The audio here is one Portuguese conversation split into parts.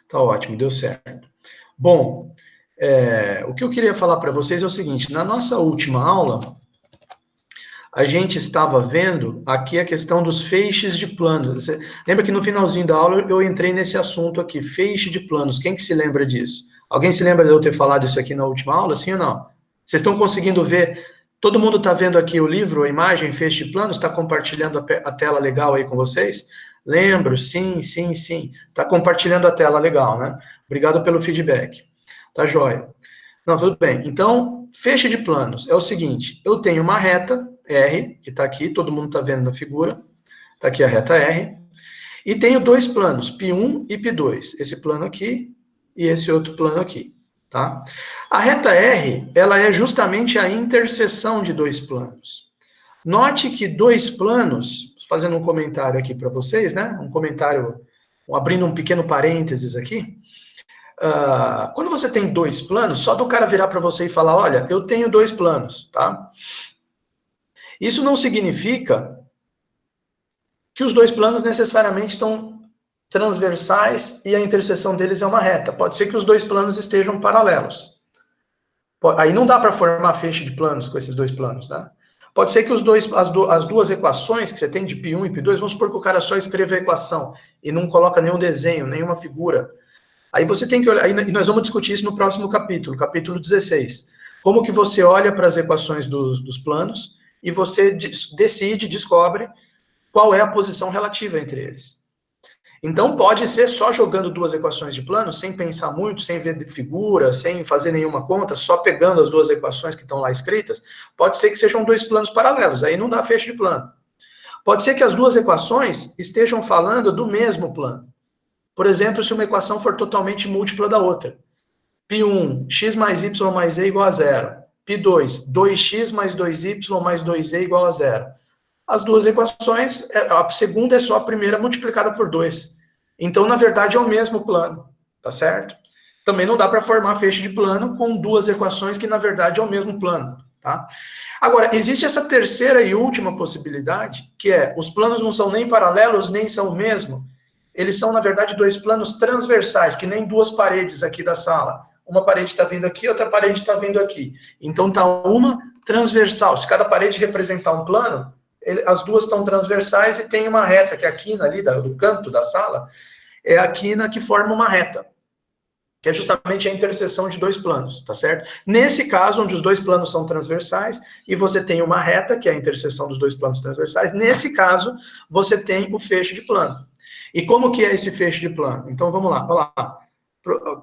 Tá ótimo, deu certo. Bom, o que eu queria falar para vocês é o seguinte, na nossa última aula, a gente estava vendo aqui a questão dos feixes de planos. Você lembra que no finalzinho da aula eu entrei nesse assunto aqui, feixe de planos. Quem que se lembra disso? Alguém se lembra de eu ter falado isso aqui na última aula, sim ou não? Vocês estão conseguindo ver? Todo mundo está vendo aqui o livro, a imagem, feixe de planos? Está compartilhando a tela legal aí com vocês? Lembro, sim, sim, sim. Está compartilhando a tela legal, né? Obrigado pelo feedback. Tá joia. Não, tudo bem. Então, feixe de planos é o seguinte, eu tenho uma reta, R, que está aqui, todo mundo está vendo na figura, está aqui a reta R, e tenho dois planos, π1 e π2, esse plano aqui e esse outro plano aqui, tá? A reta R, ela é justamente a interseção de dois planos. Note que dois planos, fazendo um comentário aqui para vocês, né? Um comentário, abrindo um pequeno parênteses aqui, quando você tem dois planos, só do cara virar para você e falar, olha, eu tenho dois planos, tá? Isso não significa que os dois planos necessariamente estão transversais e a interseção deles é uma reta. Pode ser que os dois planos estejam paralelos. Aí não dá para formar feixe de planos com esses dois planos, né? Pode ser que as duas equações que você tem de π1 e π2, vamos supor que o cara só escreve a equação e não coloca nenhum desenho, nenhuma figura. Aí você tem que olhar, e nós vamos discutir isso no próximo capítulo, capítulo 16. Como que você olha para as equações dos planos e você decide, descobre qual é a posição relativa entre eles. Então, pode ser só jogando duas equações de plano, sem pensar muito, sem ver figura, sem fazer nenhuma conta, só pegando as duas equações que estão lá escritas, pode ser que sejam dois planos paralelos, aí não dá feixe de plano. Pode ser que as duas equações estejam falando do mesmo plano. Por exemplo, se uma equação for totalmente múltipla da outra. π1, x mais y mais e igual a zero. π2, 2x mais 2y mais 2e igual a zero. As duas equações, a segunda é só a primeira multiplicada por 2. Então, na verdade, é o mesmo plano, tá certo? Também não dá para formar feixe de plano com duas equações que, na verdade, é o mesmo plano, tá? Agora, existe essa terceira e última possibilidade, que é, os planos não são nem paralelos, nem são o mesmo. Eles são, na verdade, dois planos transversais, que nem duas paredes aqui da sala. Uma parede está vindo aqui, outra parede está vindo aqui. Então, está uma transversal. Se cada parede representar um plano, as duas estão transversais e tem uma reta, que é a quina ali do canto da sala, é a quina que forma uma reta, que é justamente a interseção de dois planos, tá certo? Nesse caso, onde os dois planos são transversais, e você tem uma reta, que é a interseção dos dois planos transversais, nesse caso, você tem o feixe de plano. E como que é esse feixe de plano? Então, vamos lá, olha lá.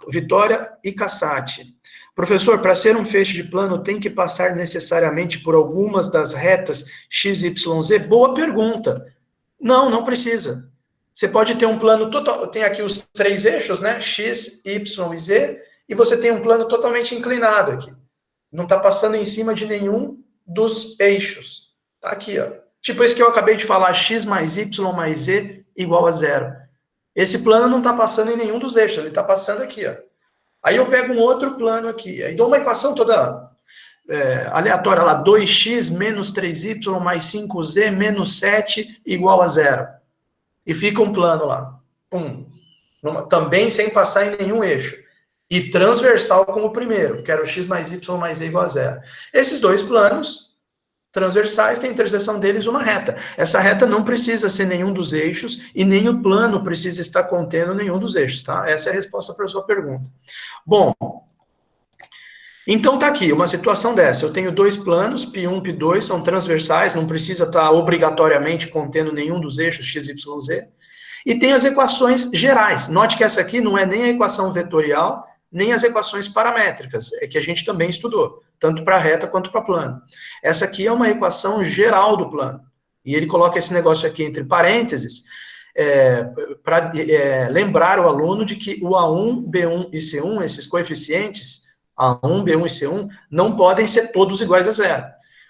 Vitória e Cassati. Professor, para ser um feixe de plano, tem que passar necessariamente por algumas das retas x, y, z? Boa pergunta. Não, não precisa. Você pode ter um plano total, tem aqui os três eixos, né? X, Y e Z, e você tem um plano totalmente inclinado aqui. Não está passando em cima de nenhum dos eixos. Tá aqui, ó. Tipo esse que eu acabei de falar, x mais y mais z igual a zero. Esse plano não está passando em nenhum dos eixos, ele está passando aqui, ó. Aí eu pego um outro plano aqui, aí dou uma equação toda aleatória lá, 2x menos 3y mais 5z menos 7 igual a zero. E fica um plano lá, também sem passar em nenhum eixo. E transversal como o primeiro, que era o x mais y mais e igual a zero. Esses dois planos transversais têm a interseção deles uma reta. Essa reta não precisa ser nenhum dos eixos e nem o plano precisa estar contendo nenhum dos eixos, tá? Essa é a resposta para a sua pergunta. Bom, então tá aqui, uma situação dessa. Eu tenho dois planos, π1 e π2, são transversais, não precisa estar obrigatoriamente contendo nenhum dos eixos x, y, z. E tem as equações gerais. Note que essa aqui não é nem a equação vetorial, nem as equações paramétricas, que a gente também estudou, tanto para reta quanto para plano. Essa aqui é uma equação geral do plano. E ele coloca esse negócio aqui entre parênteses, para lembrar o aluno de que o A1, B1 e C1, esses coeficientes, A1, B1 e C1, não podem ser todos iguais a zero.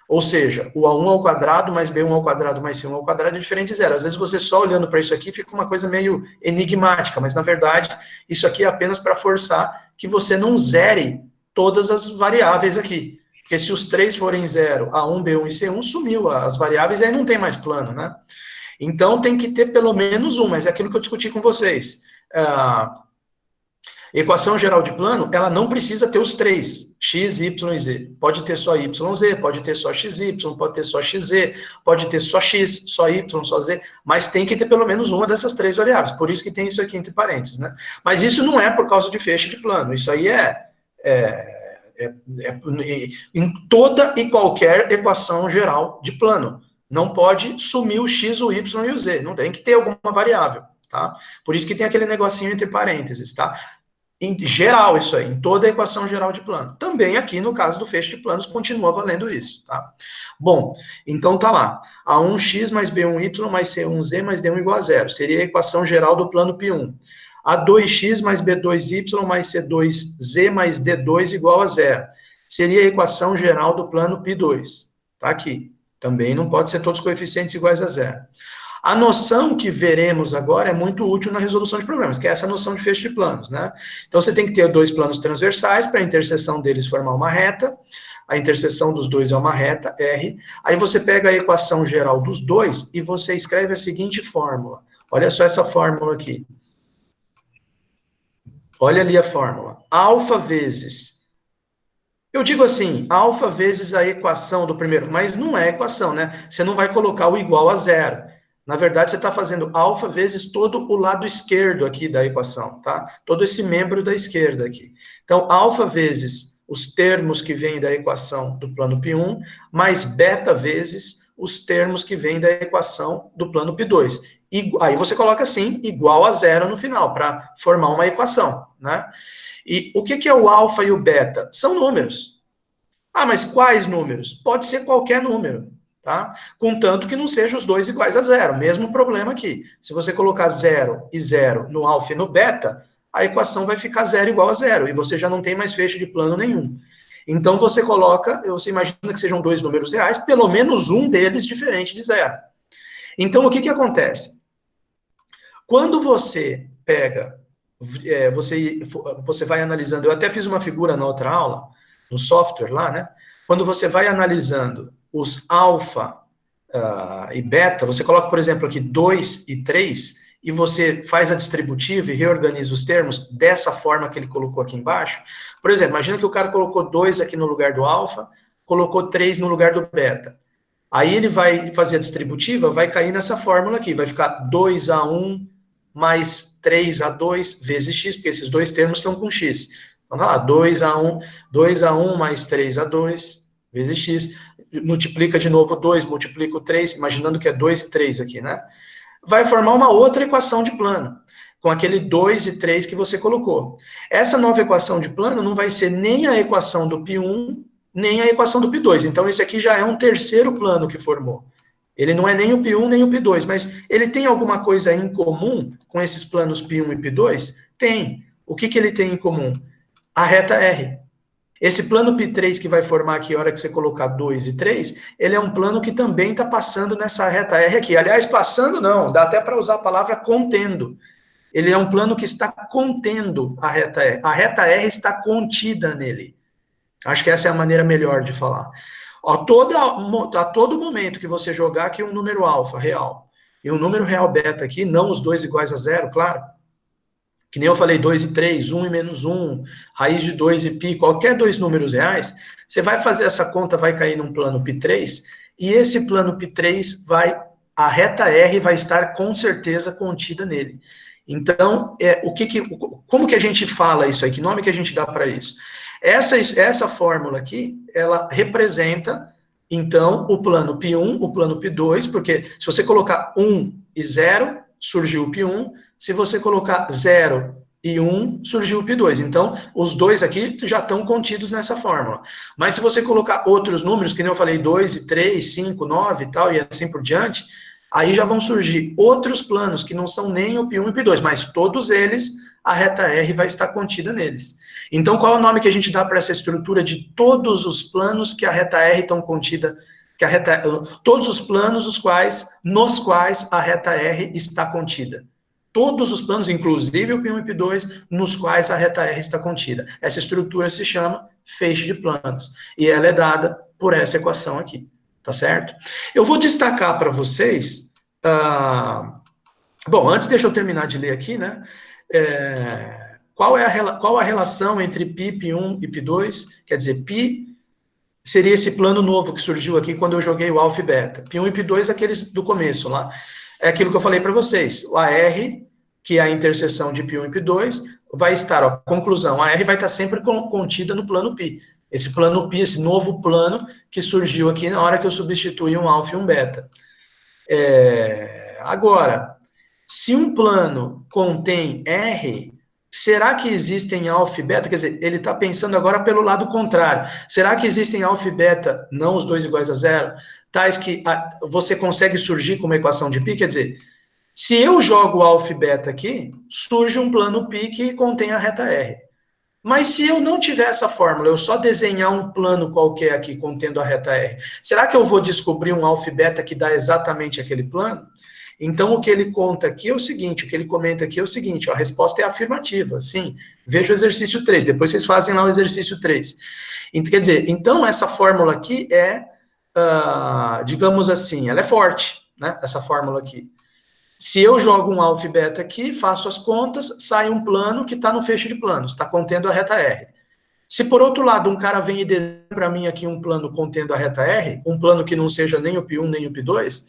Ou seja, o A1 ao quadrado mais B1 ao quadrado mais C1 ao quadrado é diferente de zero. Às vezes você só olhando para isso aqui fica uma coisa meio enigmática, mas na verdade isso aqui é apenas para forçar que você não zere todas as variáveis aqui. Porque se os três forem zero, A1, B1 e C1, sumiu as variáveis e aí não tem mais plano, né? Então tem que ter pelo menos um, mas é aquilo que eu discuti com vocês. Equação geral de plano, ela não precisa ter os três, x, y e z. Pode ter só y, z, pode ter só xy, pode ter só xz, pode ter só x, só y, só z, mas tem que ter pelo menos uma dessas três variáveis. Por isso que tem isso aqui entre parênteses, né? Mas isso não é por causa de feixe de plano, isso aí em toda e qualquer equação geral de plano. Não pode sumir o x, o y e o z, não tem que ter alguma variável, tá? Por isso que tem aquele negocinho entre parênteses, tá? Em geral, isso aí, em toda a equação geral de plano. Também aqui, no caso do feixe de planos, continua valendo isso, tá? Bom, então tá lá. A1x mais B1y mais C1z mais D1 igual a zero. Seria a equação geral do plano π1. A2x mais B2y mais C2z mais D2 igual a zero. Seria a equação geral do plano π2. Tá aqui. Também não pode ser todos os coeficientes iguais a zero. A noção que veremos agora é muito útil na resolução de problemas, que é essa noção de feixe de planos, né? Então, você tem que ter dois planos transversais para a interseção deles formar uma reta. A interseção dos dois é uma reta, R. Aí você pega a equação geral dos dois e você escreve a seguinte fórmula. Olha só essa fórmula aqui. Olha ali a fórmula. Alfa vezes... Eu digo assim, alfa vezes a equação do primeiro, mas não é equação, né? Você não vai colocar o igual a zero. Na verdade, você está fazendo alfa vezes todo o lado esquerdo aqui da equação, tá? Todo esse membro da esquerda aqui. Então, alfa vezes os termos que vêm da equação do plano π1, mais beta vezes os termos que vêm da equação do plano π2. E aí você coloca assim, igual a zero no final, para formar uma equação, né? E o que é o alfa e o beta? São números. Ah, mas quais números? Pode ser qualquer número. Tá? Contanto que não sejam os dois iguais a zero. Mesmo problema aqui. Se você colocar 0 e 0 no alfa e no beta, a equação vai ficar 0 igual a zero. E você já não tem mais feixe de plano nenhum. Então, você coloca, você imagina que sejam dois números reais, pelo menos um deles diferente de zero. Então, o que acontece? Quando você pega, você vai analisando, eu até fiz uma figura na outra aula, no software lá, né? Quando você vai analisando os alfa e beta, você coloca, por exemplo, aqui 2 e 3, e você faz a distributiva e reorganiza os termos dessa forma que ele colocou aqui embaixo. Por exemplo, imagina que o cara colocou 2 aqui no lugar do alfa, colocou 3 no lugar do beta. Aí ele vai fazer a distributiva, vai cair nessa fórmula aqui, vai ficar 2A1 mais 3A2 vezes x, porque esses dois termos estão com x. Então tá lá, 2A1 mais 3A2 vezes x, multiplica de novo 2, multiplica o 3, imaginando que é 2 e 3 aqui, né? Vai formar uma outra equação de plano, com aquele 2 e 3 que você colocou. Essa nova equação de plano não vai ser nem a equação do π1, nem a equação do π2. Então, esse aqui já é um terceiro plano que formou. Ele não é nem o π1, nem o π2, mas ele tem alguma coisa em comum com esses planos π1 e π2? Tem. O que ele tem em comum? A reta R. Esse plano π3 que vai formar aqui, a hora que você colocar 2 e 3, ele é um plano que também está passando nessa reta R aqui. Aliás, passando não, dá até para usar a palavra contendo. Ele é um plano que está contendo a reta R. A reta R está contida nele. Acho que essa é a maneira melhor de falar. Ó, a todo momento que você jogar aqui um número alfa real e um número real beta aqui, não os dois iguais a zero, claro, que nem eu falei, 2 e 3, 1 e menos 1, raiz de 2 e π, qualquer dois números reais, você vai fazer essa conta, vai cair num plano π3, e esse plano π3 a reta R vai estar com certeza contida nele. Então, como que a gente fala isso aí? Que nome que a gente dá para isso? Essa fórmula aqui, ela representa, então, o plano π1, o plano π2, porque se você colocar 1 e 0, surgiu o π1, se você colocar 0 e 1, surgiu o π2. Então, os dois aqui já estão contidos nessa fórmula. Mas se você colocar outros números, que nem eu falei, 2 e 3, 5, 9 e tal, e assim por diante, aí já vão surgir outros planos que não são nem o π1 e o π2, mas todos eles, a reta R vai estar contida neles. Então, qual é o nome que a gente dá para essa estrutura de todos os planos que a reta R estão contida, todos os planos nos quais a reta R está contida? Todos os planos, inclusive o π1 e o π2, nos quais a reta R está contida. Essa estrutura se chama feixe de planos, e ela é dada por essa equação aqui, tá certo? Eu vou destacar para vocês... Bom, antes deixa eu terminar de ler aqui, né? qual a relação entre π, π1 e π2? Quer dizer, π seria esse plano novo que surgiu aqui quando eu joguei o alfa e beta. π1 e π2, aqueles do começo lá. É aquilo que eu falei para vocês. O AR, que é a interseção de π1 e π2, vai estar, ó, conclusão, a R vai estar sempre contida no plano π. Esse plano π, esse novo plano que surgiu aqui na hora que eu substituí um alfa e um beta. Agora, se um plano contém R, será que existem alfa e beta? Quer dizer, ele está pensando agora pelo lado contrário. Será que existem alfa e beta, não os dois iguais a zero, tais que você consegue surgir com uma equação de π? Quer dizer, se eu jogo alfa e beta aqui, surge um plano π que contém a reta R. Mas se eu não tiver essa fórmula, eu só desenhar um plano qualquer aqui contendo a reta R, será que eu vou descobrir um alfa e beta que dá exatamente aquele plano? Então, o que ele conta aqui é o seguinte, o que ele comenta aqui é o seguinte, ó, a resposta é afirmativa, sim. Veja o exercício 3, depois vocês fazem lá o exercício 3. Quer dizer, então essa fórmula aqui é, digamos assim, ela é forte, né, essa fórmula aqui. Se eu jogo um alfa e beta aqui, faço as contas, sai um plano que está no feixe de planos, está contendo a reta R. Se, por outro lado, um cara vem e desenha para mim aqui um plano contendo a reta R, um plano que não seja nem o π1 nem o π2,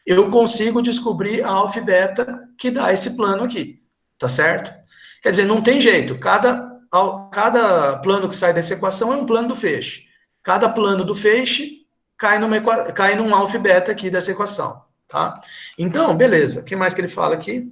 eu consigo descobrir a alfa e beta que dá esse plano aqui, tá certo? Quer dizer, não tem jeito, cada plano que sai dessa equação é um plano do feixe. Cada plano do feixe cai num alfa e beta aqui dessa equação, tá? Então, beleza, o que mais que ele fala aqui?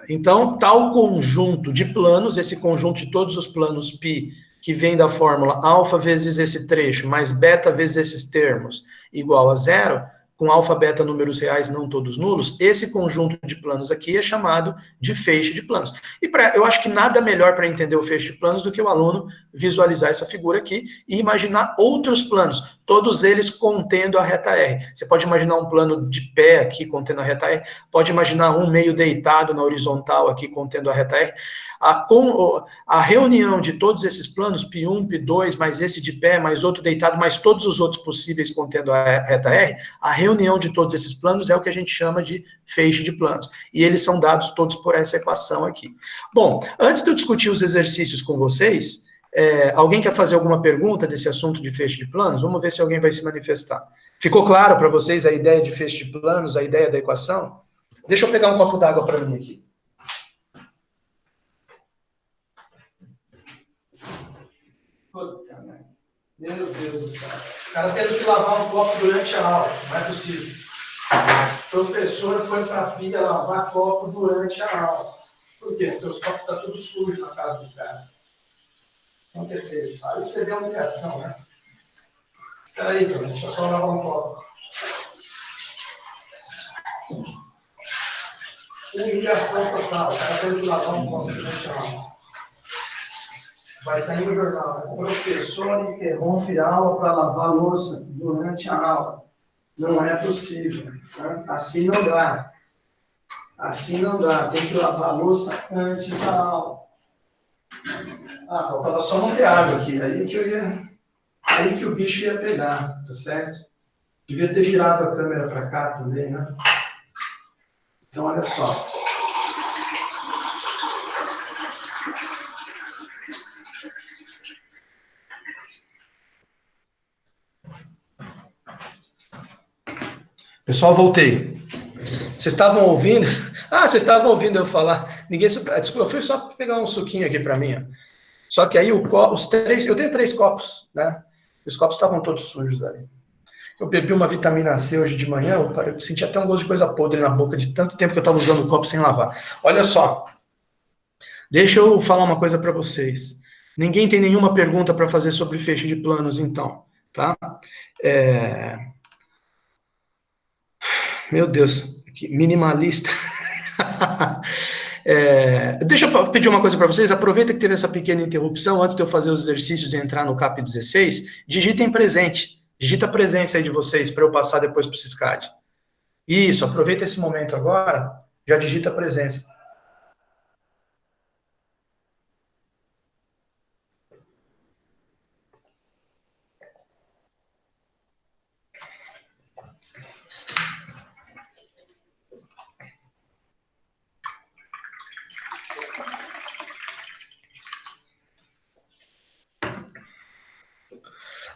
Então, tal conjunto de planos, esse conjunto de todos os planos π, que vem da fórmula alfa vezes esse trecho, mais beta vezes esses termos, igual a zero, com alfa, beta, números reais não todos nulos, esse conjunto de planos aqui é chamado de feixe de planos. E eu acho que nada melhor para entender o feixe de planos do que o aluno visualizar essa figura aqui e imaginar outros planos, todos eles contendo a reta R. Você pode imaginar um plano de pé aqui contendo a reta R, pode imaginar um meio deitado na horizontal aqui contendo a reta R. A reunião de todos esses planos, π1, π2, mais esse de pé, mais outro deitado, mais todos os outros possíveis contendo a reta R, a reunião de todos esses planos é o que a gente chama de feixe de planos. E eles são dados todos por essa equação aqui. Bom, antes de eu discutir os exercícios com vocês, alguém quer fazer alguma pergunta desse assunto de feixe de planos? Vamos ver se alguém vai se manifestar. Ficou claro para vocês a ideia de feixe de planos, a ideia da equação? Deixa eu pegar um copo d'água para mim aqui. Puta, meu Deus do céu. O cara teve que lavar um copo durante a aula. Não é possível. O professor foi para a pilha lavar copo durante a aula. Por quê? Porque os copos estão tudo sujos na casa do cara. Então, quer dizer, aí você vê a humilhação, né? Espera aí, então, deixa eu só lavar um copo. Humilhação total. O cara teve que lavar um copo durante a aula. Vai sair no jornal, né? O professor interrompe a aula para lavar a louça durante a aula. Não é possível. Né? Assim não dá. Assim não dá. Tem que lavar a louça antes da aula. Faltava só não ter água aqui. Aí que o bicho ia pegar, tá certo? Devia ter girado a câmera para cá também, né? Então, olha só. Pessoal, voltei. Vocês estavam ouvindo? Vocês estavam ouvindo eu falar. Desculpa, eu fui só pegar um suquinho aqui para mim. Ó. Só que aí os três, eu tenho 3 copos, né? Os copos estavam todos sujos ali. Eu bebi uma vitamina C hoje de manhã, eu senti até um gosto de coisa podre na boca, de tanto tempo que eu estava usando o copo sem lavar. Olha só, deixa eu falar uma coisa para vocês. Ninguém tem nenhuma pergunta para fazer sobre feixe de planos, então, tá? Meu Deus, que minimalista. Deixa eu pedir uma coisa para vocês. Aproveita que teve essa pequena interrupção antes de eu fazer os exercícios e entrar no CAP 16. Digitem presente. Digita a presença aí de vocês para eu passar depois para o Siscad. Isso, aproveita esse momento agora. Já digita a presença.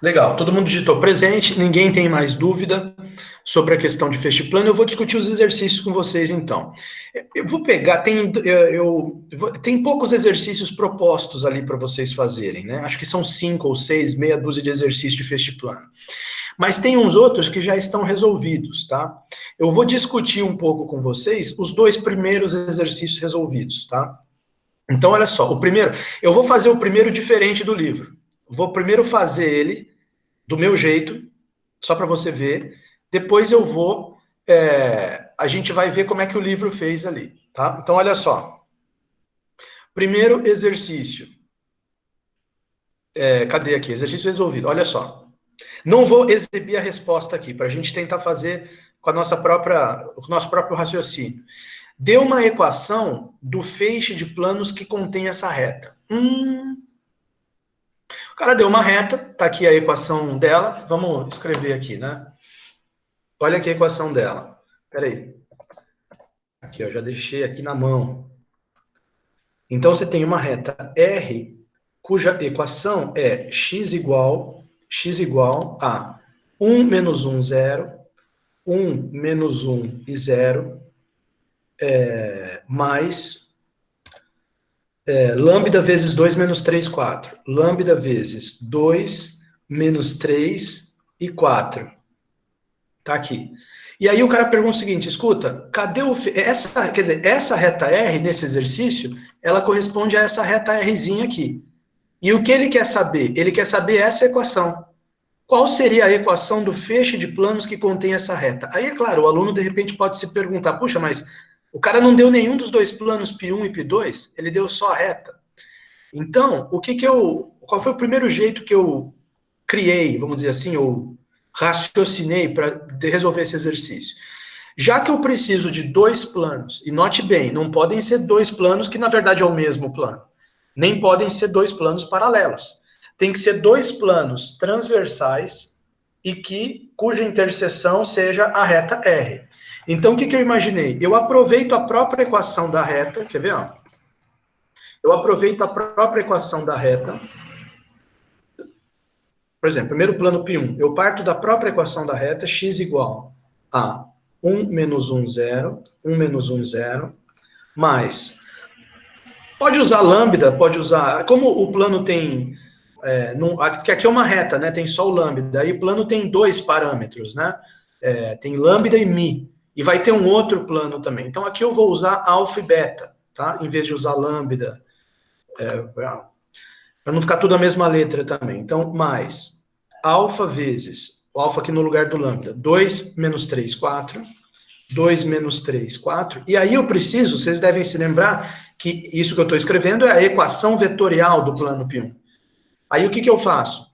Legal, todo mundo digitou presente, ninguém tem mais dúvida sobre a questão de feixe plano. Eu vou discutir os exercícios com vocês, então. Eu vou pegar, tem poucos exercícios propostos ali para vocês fazerem, né? Acho que são 5 ou 6, meia dúzia de exercícios de feixe plano. Mas tem uns outros que já estão resolvidos, tá? Eu vou discutir um pouco com vocês os 2 primeiros exercícios resolvidos, tá? Então, olha só, eu vou fazer o primeiro diferente do livro. Vou primeiro fazer ele do meu jeito, só para você ver. Depois a gente vai ver como é que o livro fez ali, tá? Então, olha só. Primeiro exercício. Cadê aqui? Exercício resolvido. Olha só. Não vou exibir a resposta aqui, para a gente tentar fazer com o nosso próprio raciocínio. Deu uma equação do feixe de planos que contém essa reta. O cara deu uma reta, tá aqui a equação dela. Vamos escrever aqui, né? Olha aqui a equação dela. Peraí. Aqui, eu já deixei aqui na mão. Então, você tem uma reta R, cuja equação é x igual a 1 menos 1, 0, 1 menos 1 e 0, mais lambda vezes 2 menos 3, 4. Lambda vezes 2 menos 3 e 4. Tá aqui. E aí o cara pergunta o seguinte, escuta, cadê essa reta R nesse exercício, ela corresponde a essa reta Rzinha aqui. E o que ele quer saber? Ele quer saber essa equação. Qual seria a equação do feixe de planos que contém essa reta? Aí, é claro, o aluno de repente pode se perguntar, puxa, mas o cara não deu nenhum dos 2 planos π1 e π2, ele deu só a reta. Então, qual foi o primeiro jeito que eu criei, vamos dizer assim, ou raciocinei para resolver esse exercício? Já que eu preciso de 2 planos, e note bem, não podem ser 2 planos que na verdade é o mesmo plano, nem podem ser 2 planos paralelos. Tem que ser 2 planos transversais e cuja interseção seja a reta R. Então, o que eu imaginei? Eu aproveito a própria equação da reta, quer ver? Ó? Eu aproveito a própria equação da reta. Por exemplo, primeiro plano π1. Eu parto da própria equação da reta, x igual a 1 menos 1, 0, 1 menos 1, 0, mais... Pode usar lambda, pode usar... Como o plano tem... porque aqui é uma reta, né? Tem só o lambda. Aí o plano tem 2 parâmetros, né? Tem lambda e mi. E vai ter um outro plano também. Então, aqui eu vou usar alfa e beta, tá? Em vez de usar lambda. Para não ficar tudo a mesma letra também. Então, mais alfa vezes, o alfa aqui no lugar do lambda, 2 menos 3, 4. 2 menos 3, 4. E aí eu preciso, vocês devem se lembrar que isso que eu estou escrevendo é a equação vetorial do plano π1. Aí o que eu faço?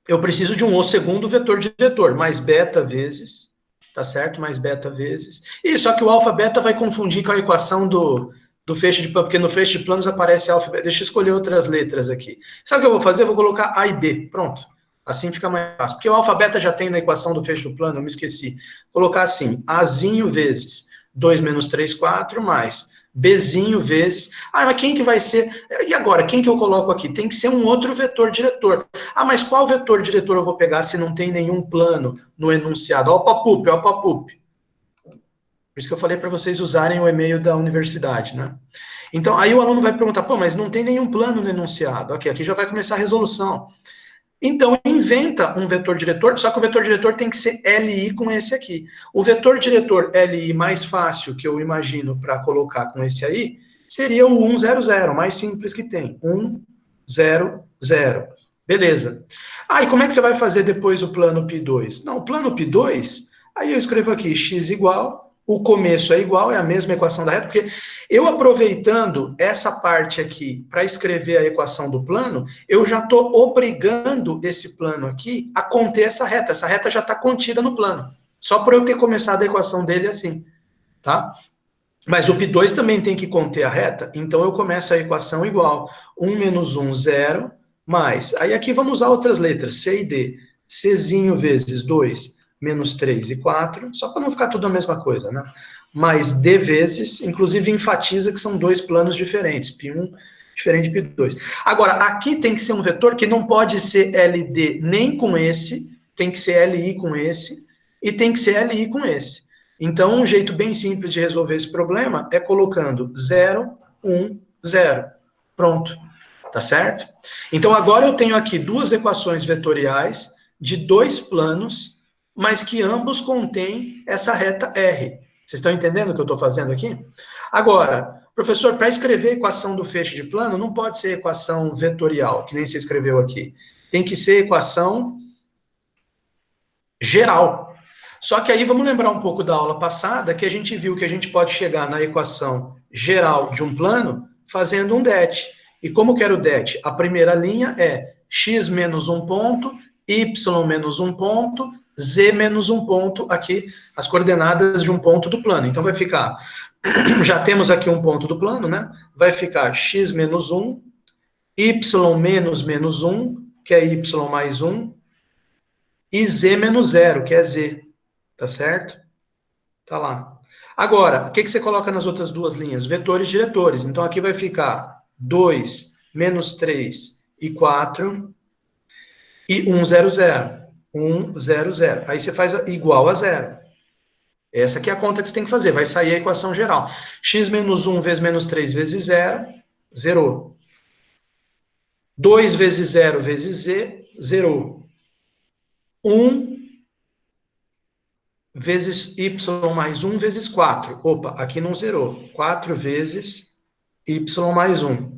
Eu preciso de um segundo vetor diretor, mais beta vezes, tá certo? Mais beta vezes. E só que o alfa beta vai confundir com a equação do feixe de plano, porque no feixe de planos aparece alfa beta. Deixa eu escolher outras letras aqui. Sabe o que eu vou fazer? Eu vou colocar A e D, pronto. Assim fica mais fácil. Porque o alfa beta já tem na equação do feixe do plano, eu me esqueci. Vou colocar assim, Azinho vezes 2 menos 3, 4, mais Bzinho vezes... mas quem que vai ser... E agora, quem que eu coloco aqui? Tem que ser um outro vetor diretor. Mas qual vetor diretor eu vou pegar se não tem nenhum plano no enunciado? Ó o pop-up, ó o pop-up. Por isso que eu falei para vocês usarem o e-mail da universidade, né? Então, aí o aluno vai perguntar, mas não tem nenhum plano no enunciado. Aqui já vai começar a resolução. Então, inventa um vetor diretor, só que o vetor diretor tem que ser LI com esse aqui. O vetor diretor LI mais fácil que eu imagino para colocar com esse aí, seria o 1, 0, 0, mais simples que tem. 1, 0, 0. Beleza. E como é que você vai fazer depois o plano π2? Não, o plano π2, aí eu escrevo aqui x igual, o começo é igual, é a mesma equação da reta, porque eu aproveitando essa parte aqui para escrever a equação do plano, eu já estou obrigando esse plano aqui a conter essa reta. Essa reta já está contida no plano. Só por eu ter começado a equação dele assim, tá? Mas o π2 também tem que conter a reta, então eu começo a equação igual 1 menos 1, 0, mais... Aí aqui vamos usar outras letras, C e D. Czinho vezes 2 menos 3 e 4, só para não ficar tudo a mesma coisa, né? Mais D vezes, inclusive enfatiza que são 2 planos diferentes, π1, diferente de π2. Agora, aqui tem que ser um vetor que não pode ser LD nem com esse, tem que ser LI com esse, e tem que ser LI com esse. Então, um jeito bem simples de resolver esse problema é colocando 0, 1, 0. Pronto. Tá certo? Então, agora eu tenho aqui duas equações vetoriais de dois planos, mas que ambos contêm essa reta R. Vocês estão entendendo o que eu estou fazendo aqui? Agora, professor, para escrever a equação do feixe de plano, não pode ser equação vetorial, que nem você escreveu aqui. Tem que ser equação geral. Só que aí vamos lembrar um pouco da aula passada, que a gente viu que a gente pode chegar na equação geral de um plano fazendo um det. E como que era o det? A primeira linha é x menos um ponto, y menos um ponto, z menos um ponto, aqui as coordenadas de um ponto do plano. Então vai ficar, já temos aqui um ponto do plano, né? Vai ficar x menos 1, y menos menos 1, que é y mais 1, e z menos 0, que é z. Tá certo? Tá lá. Agora, o que você coloca nas outras duas linhas? Vetores diretores. Então, aqui vai ficar 2, menos 3 e 4, e 1, 0, 0. 1, 0, 0. Aí você faz igual a 0. Essa aqui é a conta que você tem que fazer. Vai sair a equação geral. X menos 1 vezes menos 3 vezes 0, zerou. 2 vezes 0 vezes z, zerou. 1 vezes y mais 1 vezes 4. Opa, aqui não zerou. 4 vezes y mais 1.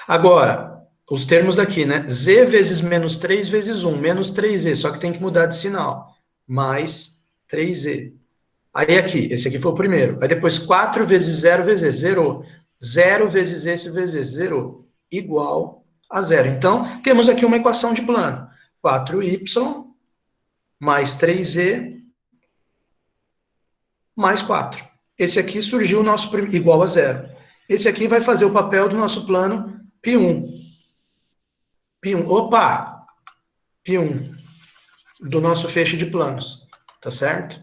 Agora, os termos daqui, né? Z vezes menos 3 vezes 1, menos 3z, só que tem que mudar de sinal. Mais 3z. Aí aqui, esse aqui foi o primeiro. Aí depois 4 vezes 0 vezes z, zerou. 0 vezes esse vezes esse, zerou. Igual a 0. Então, temos aqui uma equação de plano. 4y mais 3z mais 4. Esse aqui surgiu o nosso igual a 0. Esse aqui vai fazer o papel do nosso plano π1. π1, opa! π1 do nosso feixe de planos. Tá certo?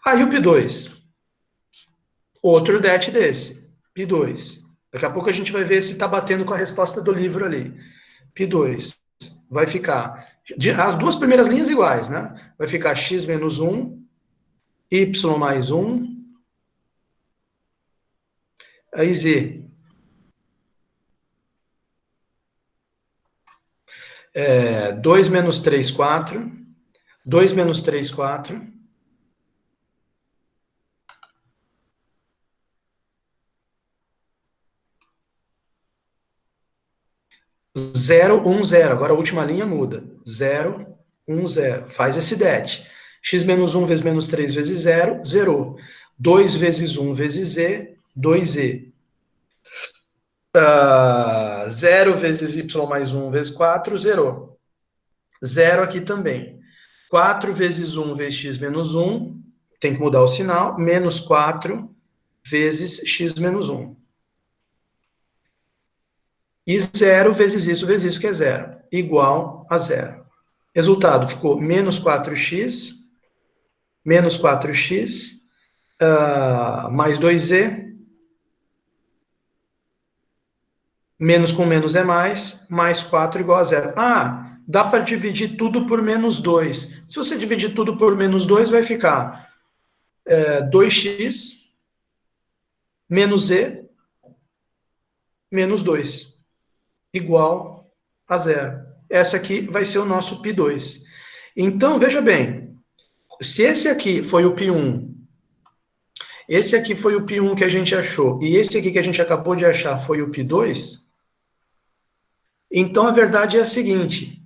Aí o π2. Outro det desse. π2. Daqui a pouco a gente vai ver se está batendo com a resposta do livro ali. π2 vai ficar... As duas primeiras linhas iguais, né? Vai ficar x menos 1, y mais 1, aí z. 2 menos 3, 4. 2 menos 3, 4. 0, 1, 0. Agora a última linha muda. 0, 1, 0. Faz esse det. X menos 1 vezes menos 3 vezes 0, zerou. 2 vezes 1 vezes z, 2z. 0 vezes y mais 1 vezes 4, zerou. 0 aqui também. 4 vezes 1 vezes x menos 1, tem que mudar o sinal, menos 4 vezes x menos 1. E 0 vezes isso, que é 0, igual a 0. Resultado ficou menos 4x, mais 2z, menos com menos é mais 4 igual a 0. Ah, dá para dividir tudo por menos 2. Se você dividir tudo por menos 2, vai ficar 2x menos z menos 2. Igual a 0. Essa aqui vai ser o nosso π2. Então, veja bem, se esse aqui foi o π1, esse aqui foi o π1 que a gente achou, e esse aqui que a gente acabou de achar foi o π2, então a verdade é a seguinte.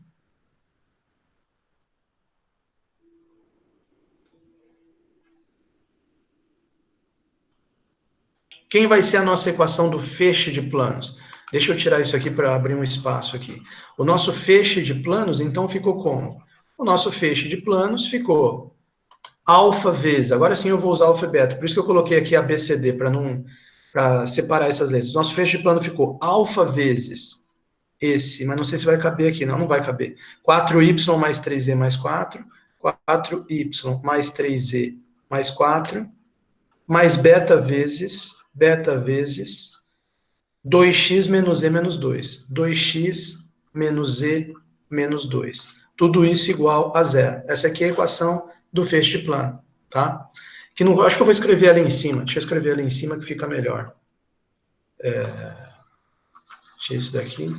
Quem vai ser a nossa equação do feixe de planos? Deixa eu tirar isso aqui para abrir um espaço aqui. O nosso feixe de planos, então, ficou como? O nosso feixe de planos ficou alfa vezes, agora sim eu vou usar alfa e beta, por isso que eu coloquei aqui ABCD, para separar essas letras. Nosso feixe de plano ficou alfa vezes esse, mas não sei se vai caber aqui, não vai caber. 4y mais 3z mais 4, 4y mais 3z mais 4, mais beta vezes 2x menos e menos 2. 2x menos e menos 2. Tudo isso igual a zero. Essa aqui é a equação do feixe de plano, tá? Que não, acho que eu vou escrever ali em cima. Deixa eu escrever ali em cima que fica melhor. Tira isso daqui.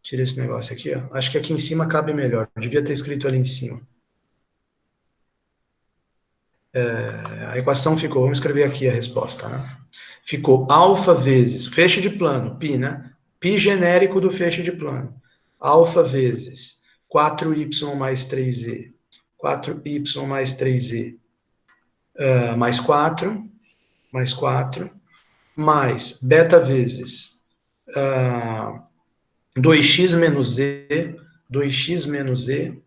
Tira esse negócio aqui, ó. Acho que aqui em cima cabe melhor. Eu devia ter escrito ali em cima. A equação ficou, vamos escrever aqui a resposta, né? Ficou alfa vezes, feixe de plano, π, né? Π genérico do feixe de plano. Alfa vezes 4y mais 3e. 4y mais 3e. Mais 4. Mais 4. Mais beta vezes 2x menos e. 2x menos e.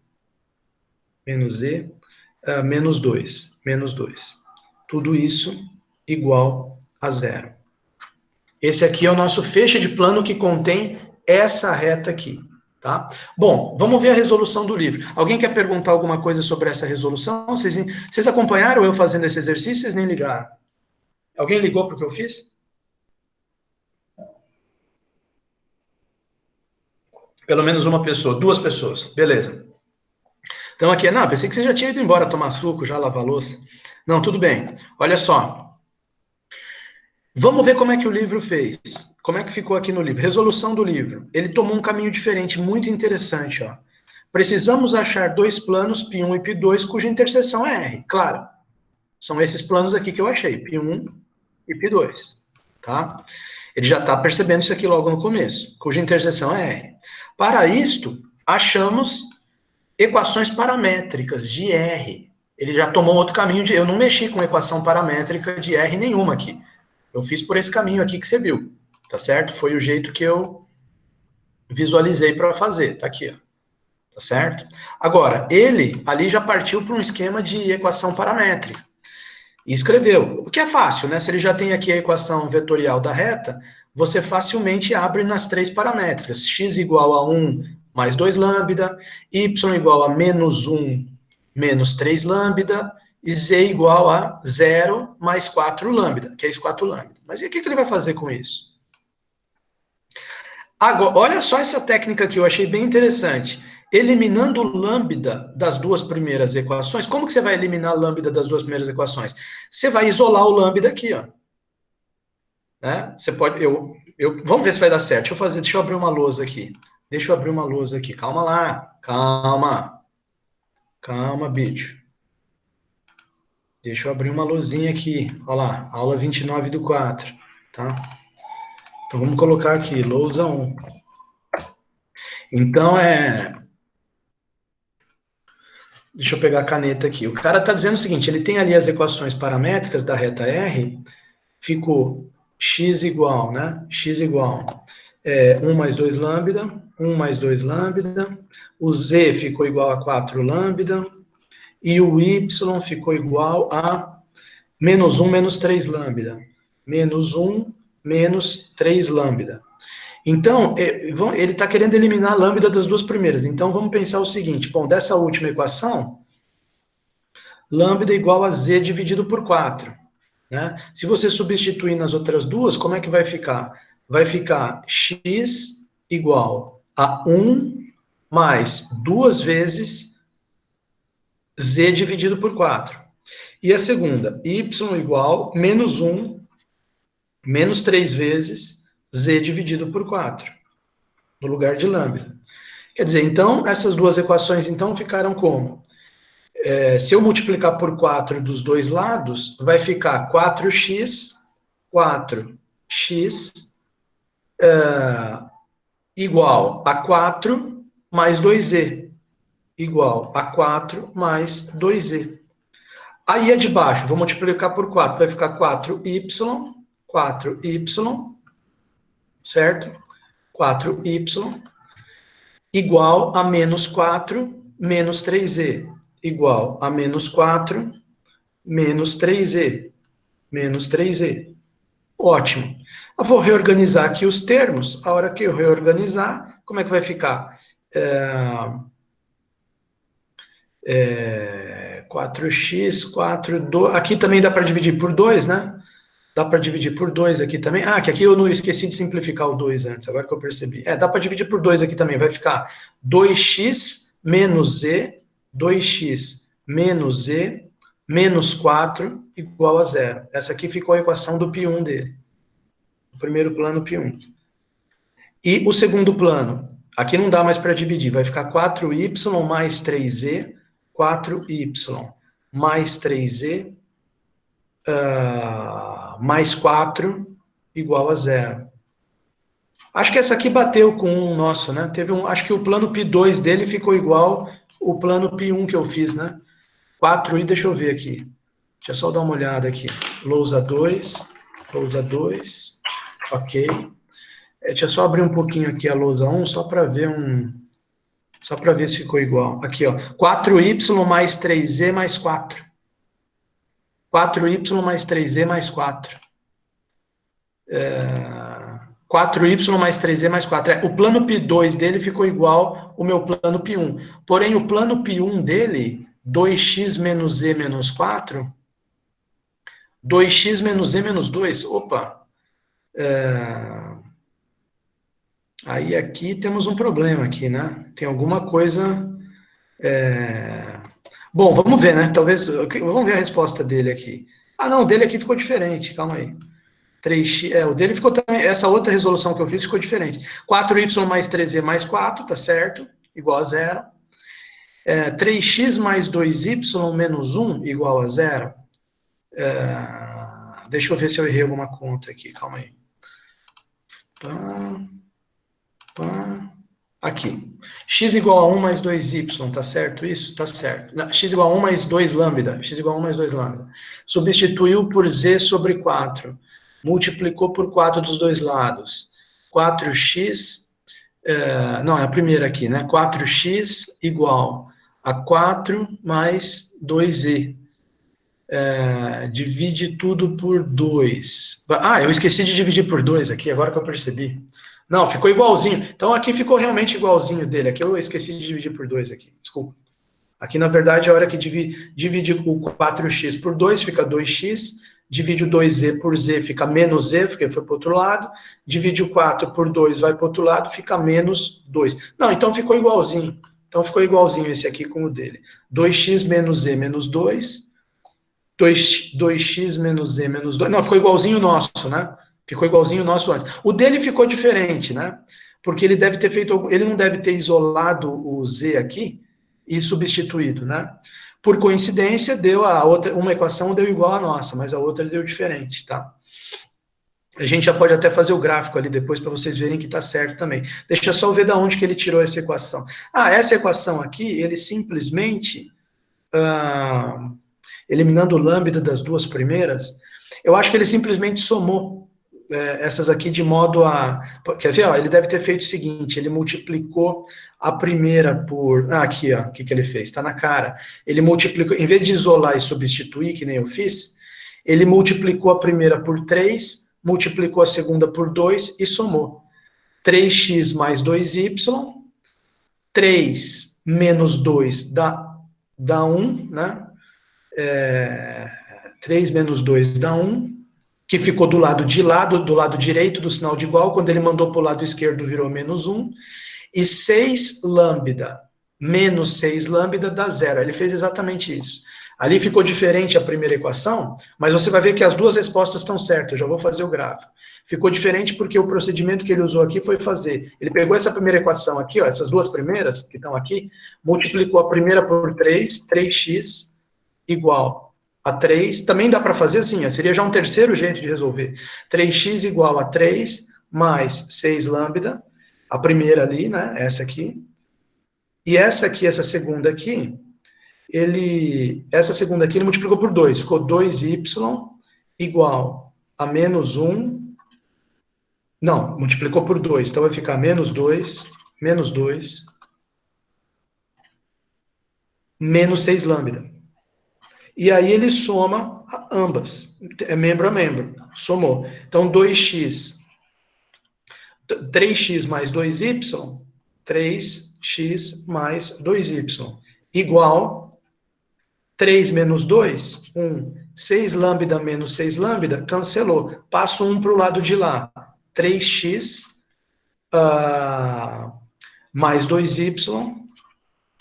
Menos e. Menos 2. Menos 2. Tudo isso igual a zero. Esse aqui é o nosso feixe de plano que contém essa reta aqui, tá? Bom, vamos ver a resolução do livro. Alguém quer perguntar alguma coisa sobre essa resolução? Vocês acompanharam eu fazendo esse exercício? Vocês nem ligaram? Alguém ligou para o que eu fiz? Pelo menos uma pessoa, duas pessoas. Beleza. Então aqui, não, pensei que você já tinha ido embora tomar suco, já lavar louça. Não, tudo bem. Olha só. Vamos ver como é que o livro fez. Como é que ficou aqui no livro? Resolução do livro. Ele tomou um caminho diferente, muito interessante, ó. Precisamos achar dois planos, π1 e π2, cuja interseção é R. Claro, são esses planos aqui que eu achei, π1 e π2, tá? Ele já está percebendo isso aqui logo no começo, cuja interseção é R. Para isto, achamos equações paramétricas de R. Ele já tomou outro caminho, eu não mexi com equação paramétrica de R nenhuma aqui. Eu fiz por esse caminho aqui que você viu, tá certo? Foi o jeito que eu visualizei para fazer, tá aqui, ó. Tá certo? Agora, ele ali já partiu para um esquema de equação paramétrica. E escreveu. O que é fácil, né? Se ele já tem aqui a equação vetorial da reta, você facilmente abre nas três paramétricas. X igual a 1 mais 2 lambda, y igual a menos 1 menos 3 lambda, e z igual a 0 mais 4 lambda, que é isso 4 lambda. Mas e o que ele vai fazer com isso? Agora, olha só essa técnica que eu achei bem interessante. Eliminando o lambda das duas primeiras equações. Como que você vai eliminar o lambda das duas primeiras equações? Você vai isolar o lambda aqui, ó. Né? Você pode, vamos ver se vai dar certo. Deixa eu abrir uma lousa aqui. Deixa eu abrir uma lousa aqui. Calma lá. Calma, bicho. Deixa eu abrir uma luzinha aqui. Olha lá, aula 29 do 4, tá? Então vamos colocar aqui, lousa 1. Então deixa eu pegar a caneta aqui. O cara está dizendo o seguinte, ele tem ali as equações paramétricas da reta R, ficou x igual, né? X igual 1 mais 2 lambda, 1 mais 2 lambda, o z ficou igual a 4 lambda, e o y ficou igual a menos 1 menos 3 lambda. Menos 1 menos 3 lambda. Então, ele está querendo eliminar a lambda das duas primeiras. Então, vamos pensar o seguinte. Bom, dessa última equação, lambda igual a z dividido por 4. Né? Se você substituir nas outras duas, como é que vai ficar? Vai ficar x igual a 1 mais 2 vezes z dividido por 4. E a segunda, y igual menos 1 menos 3 vezes z dividido por 4, no lugar de lambda. Quer dizer, então, essas duas equações, então, ficaram como? Se eu multiplicar por 4 dos dois lados, vai ficar 4x igual a 4 mais 2z, igual a 4 mais 2z. Aí, a de baixo, vou multiplicar por 4, vai ficar 4y, certo? 4y igual a menos 4 menos 3z, igual a menos 4 menos 3z, menos 3z. Ótimo. Eu vou reorganizar aqui os termos. A hora que eu reorganizar, como é que vai ficar? 4x, 4, 2. Aqui também dá para dividir por 2, né? Dá para dividir por 2 aqui também. Ah, que aqui eu não esqueci de simplificar o 2 antes, agora que eu percebi. Dá para dividir por 2 aqui também. Vai ficar 2x menos z, 2x menos z, menos 4, igual a zero. Essa aqui ficou a equação do π1 dele. O primeiro plano, π1. E o segundo plano? Aqui não dá mais para dividir. Vai ficar 4y mais 3z, 4y mais 3z, mais 4 igual a zero. Acho que essa aqui bateu com um nosso, né? Acho que o plano π2 dele ficou igual o plano π1 que eu fiz, né? 4i, deixa eu ver aqui. Deixa eu só dar uma olhada aqui. Lousa 2, ok. Deixa eu só abrir um pouquinho aqui a lousa 1, só para ver se ficou igual. Aqui, ó. 4y mais 3z mais 4. 4y mais 3z mais 4. 4y mais 3z mais 4. O plano π2 dele ficou igual o meu plano π1. Porém, o plano π1 dele, 2x menos z menos 4, 2x menos z menos 2, opa. Aí aqui temos um problema aqui, né? Tem alguma coisa... Bom, vamos ver, né? Vamos ver a resposta dele aqui. Ah, não, o dele aqui ficou diferente, calma aí. 3x, o dele ficou também, essa outra resolução que eu fiz ficou diferente. 4y mais 3z mais 4, tá certo? Igual a zero. 3x mais 2y menos 1 igual a zero. Deixa eu ver se eu errei alguma conta aqui, calma aí. Aqui. X igual a 1 mais 2y, tá certo isso? Tá certo. Não, x igual a 1 mais 2 lambda. X igual a 1 mais 2 lambda. Substituiu por z sobre 4. Multiplicou por 4 dos dois lados. 4x... não, é a primeira aqui, né? 4x igual a 4 mais 2z. Divide tudo por 2. Ah, eu esqueci de dividir por 2 aqui, agora que eu percebi. Não, ficou igualzinho. Então, aqui ficou realmente igualzinho dele. Aqui eu esqueci de dividir por 2 aqui. Desculpa. Aqui, na verdade, a hora que divide o 4x por 2, fica 2x. Divide o 2z por z, fica menos z, porque foi para o outro lado. Divide o 4 por 2, vai para o outro lado, fica menos 2. Não, então ficou igualzinho. Então, ficou igualzinho esse aqui com o dele. 2x menos z menos 2. 2x menos z menos 2. Não, ficou igualzinho o nosso, né? Ficou igualzinho o nosso antes. O dele ficou diferente, né? Porque ele deve ter feito, ele não deve ter isolado o z aqui e substituído, né? Por coincidência, deu a outra, uma equação deu igual à nossa, mas a outra deu diferente, tá? A gente já pode até fazer o gráfico ali depois para vocês verem que está certo também. Deixa eu só ver de onde que ele tirou essa equação. Ah, essa equação aqui, ele simplesmente, eliminando o lambda das duas primeiras, eu acho que ele simplesmente somou essas aqui de modo a... Quer ver? Ó, ele deve ter feito o seguinte, ele multiplicou a primeira por... aqui, ó, o que ele fez? Está na cara. Ele multiplicou, em vez de isolar e substituir, que nem eu fiz, ele multiplicou a primeira por 3, multiplicou a segunda por 2 e somou. 3x mais 2y, 3 menos 2 dá 1, né? 3 menos 2 dá 1, que ficou do lado de lá, do lado direito do sinal de igual, quando ele mandou para o lado esquerdo virou menos 1, e 6 lambda menos 6 lambda dá 0. Ele fez exatamente isso. Ali ficou diferente a primeira equação, mas você vai ver que as duas respostas estão certas, eu já vou fazer o gráfico. Ficou diferente porque o procedimento que ele usou aqui foi fazer, ele pegou essa primeira equação aqui, ó, essas duas primeiras que estão aqui, multiplicou a primeira por 3, 3x igual a 3, também dá para fazer assim, seria já um terceiro jeito de resolver. 3x igual a 3 mais 6 lambda, a primeira ali, né, essa aqui, e essa aqui, essa segunda aqui, essa segunda aqui ele multiplicou por 2, ficou 2y igual a menos 1, não, multiplicou por 2, então vai ficar menos 2, menos 6 lambda. E aí ele soma ambas, membro a membro, somou. Então, 3x mais 2y, 3x mais 2y, igual 3 menos 2, 1. 6 lambda menos 6 lambda, cancelou. Passo 1 para o lado de lá. 3x mais 2y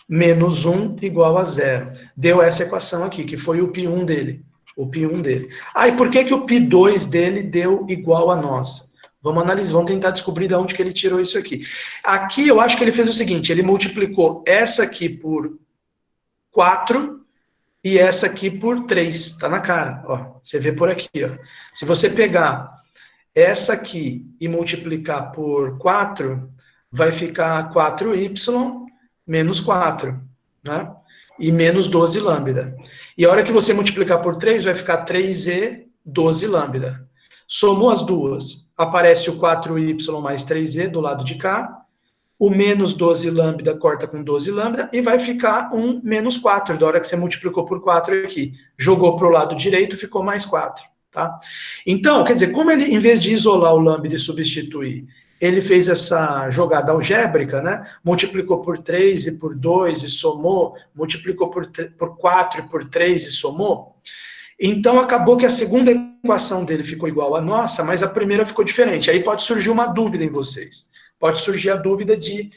menos 1 igual a 0. Deu essa equação aqui, que foi o π1 dele. O π1 dele. E por que o π2 dele deu igual a nossa? Vamos analisar, vamos tentar descobrir de onde que ele tirou isso aqui. Aqui eu acho que ele fez o seguinte, ele multiplicou essa aqui por 4 e essa aqui por 3. Tá na cara, ó. Você vê por aqui, ó. Se você pegar essa aqui e multiplicar por 4, vai ficar 4y menos 4, né? E menos 12 lambda. E a hora que você multiplicar por 3, vai ficar 3e, 12 lambda. Somou as duas, aparece o 4y mais 3e do lado de cá, o menos 12 lambda corta com 12 lambda, e vai ficar um menos 4, da hora que você multiplicou por 4 aqui. Jogou para o lado direito, ficou mais 4. Tá? Então, quer dizer, como ele, em vez de isolar o lambda e substituir, ele fez essa jogada algébrica, né? Multiplicou por 3 e por 2 e somou, multiplicou por 4 e por 3 e somou. Então, acabou que a segunda equação dele ficou igual à nossa, mas a primeira ficou diferente. Aí pode surgir uma dúvida em vocês. Pode surgir a dúvida de,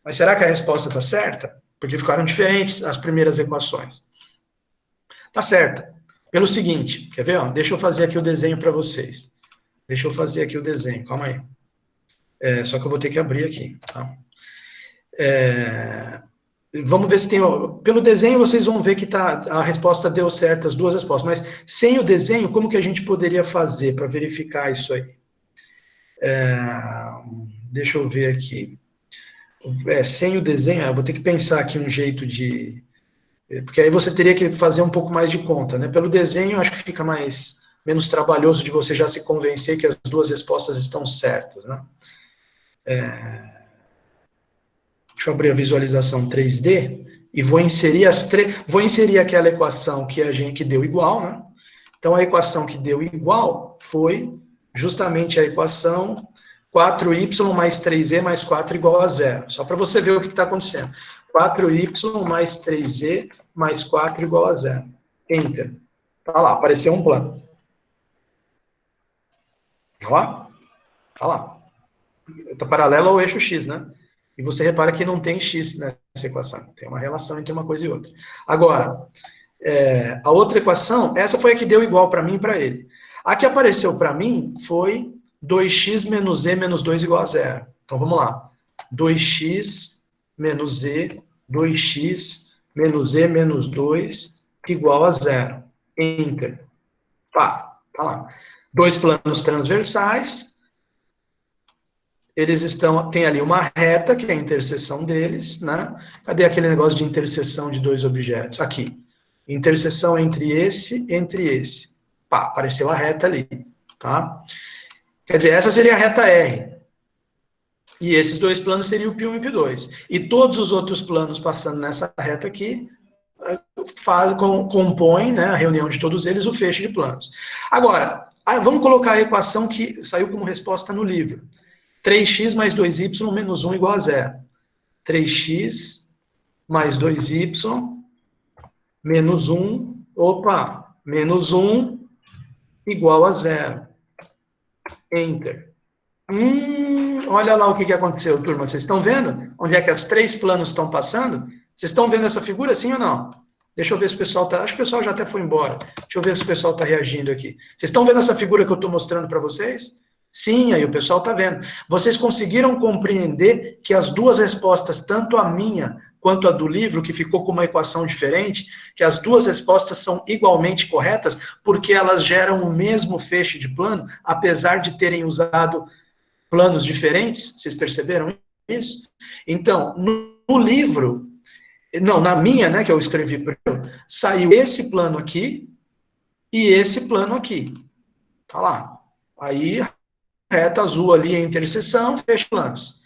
mas será que a resposta está certa? Porque ficaram diferentes as primeiras equações. Tá certa. Pelo seguinte, quer ver? Ó? Deixa eu fazer aqui o desenho para vocês. Deixa eu fazer aqui o desenho, calma aí. Só que eu vou ter que abrir aqui. Tá? Vamos ver se tem... Pelo desenho vocês vão ver que a resposta deu certo, as duas respostas. Mas sem o desenho, como que a gente poderia fazer para verificar isso aí? Deixa eu ver aqui. Sem o desenho, eu vou ter que pensar aqui um jeito de... Porque aí você teria que fazer um pouco mais de conta, né? Pelo desenho, acho que fica menos trabalhoso de você já se convencer que as duas respostas estão certas, né? Deixa eu abrir a visualização 3D e vou inserir vou inserir aquela equação que deu igual, né? Então, a equação que deu igual foi justamente a equação 4y mais 3e mais 4 igual a 0. Só para você ver o que está acontecendo. 4y mais 3e mais 4 igual a 0. Enter. Tá lá, apareceu um plano. Ó, tá lá. Está paralelo ao eixo x, né? E você repara que não tem x nessa equação. Tem uma relação entre uma coisa e outra. Agora, a outra equação, essa foi a que deu igual para mim e para ele. A que apareceu para mim foi 2x menos e menos 2 igual a 0. Então, vamos lá. 2x menos e, 2x menos e menos 2 igual a 0. Enter. Tá lá. Dois planos transversais. Eles têm ali uma reta, que é a interseção deles, né? Cadê aquele negócio de interseção de dois objetos? Aqui. Interseção entre esse. Apareceu a reta ali, tá? Quer dizer, essa seria a reta R. E esses dois planos seriam o π1 e o π2. E todos os outros planos passando nessa reta aqui compõem, né, a reunião de todos eles, o feixe de planos. Agora, vamos colocar a equação que saiu como resposta no livro. 3x mais 2y menos 1 igual a 0. 3x mais 2y menos 1, menos 1 igual a 0. Enter. Olha lá o que aconteceu, turma. Vocês estão vendo onde é que os três planos estão passando? Vocês estão vendo essa figura, sim ou não? Deixa eu ver se o pessoal está... Acho que o pessoal já até foi embora. Deixa eu ver se o pessoal está reagindo aqui. Vocês estão vendo essa figura que eu estou mostrando para vocês? Sim, aí o pessoal está vendo. Vocês conseguiram compreender que as duas respostas, tanto a minha quanto a do livro, que ficou com uma equação diferente, que as duas respostas são igualmente corretas, porque elas geram o mesmo feixe de plano, apesar de terem usado planos diferentes? Vocês perceberam isso? Então, no livro, não, na minha, né, que eu escrevi, saiu esse plano aqui e esse plano aqui. Tá lá. Aí, reta azul ali, a interseção, fecha planos.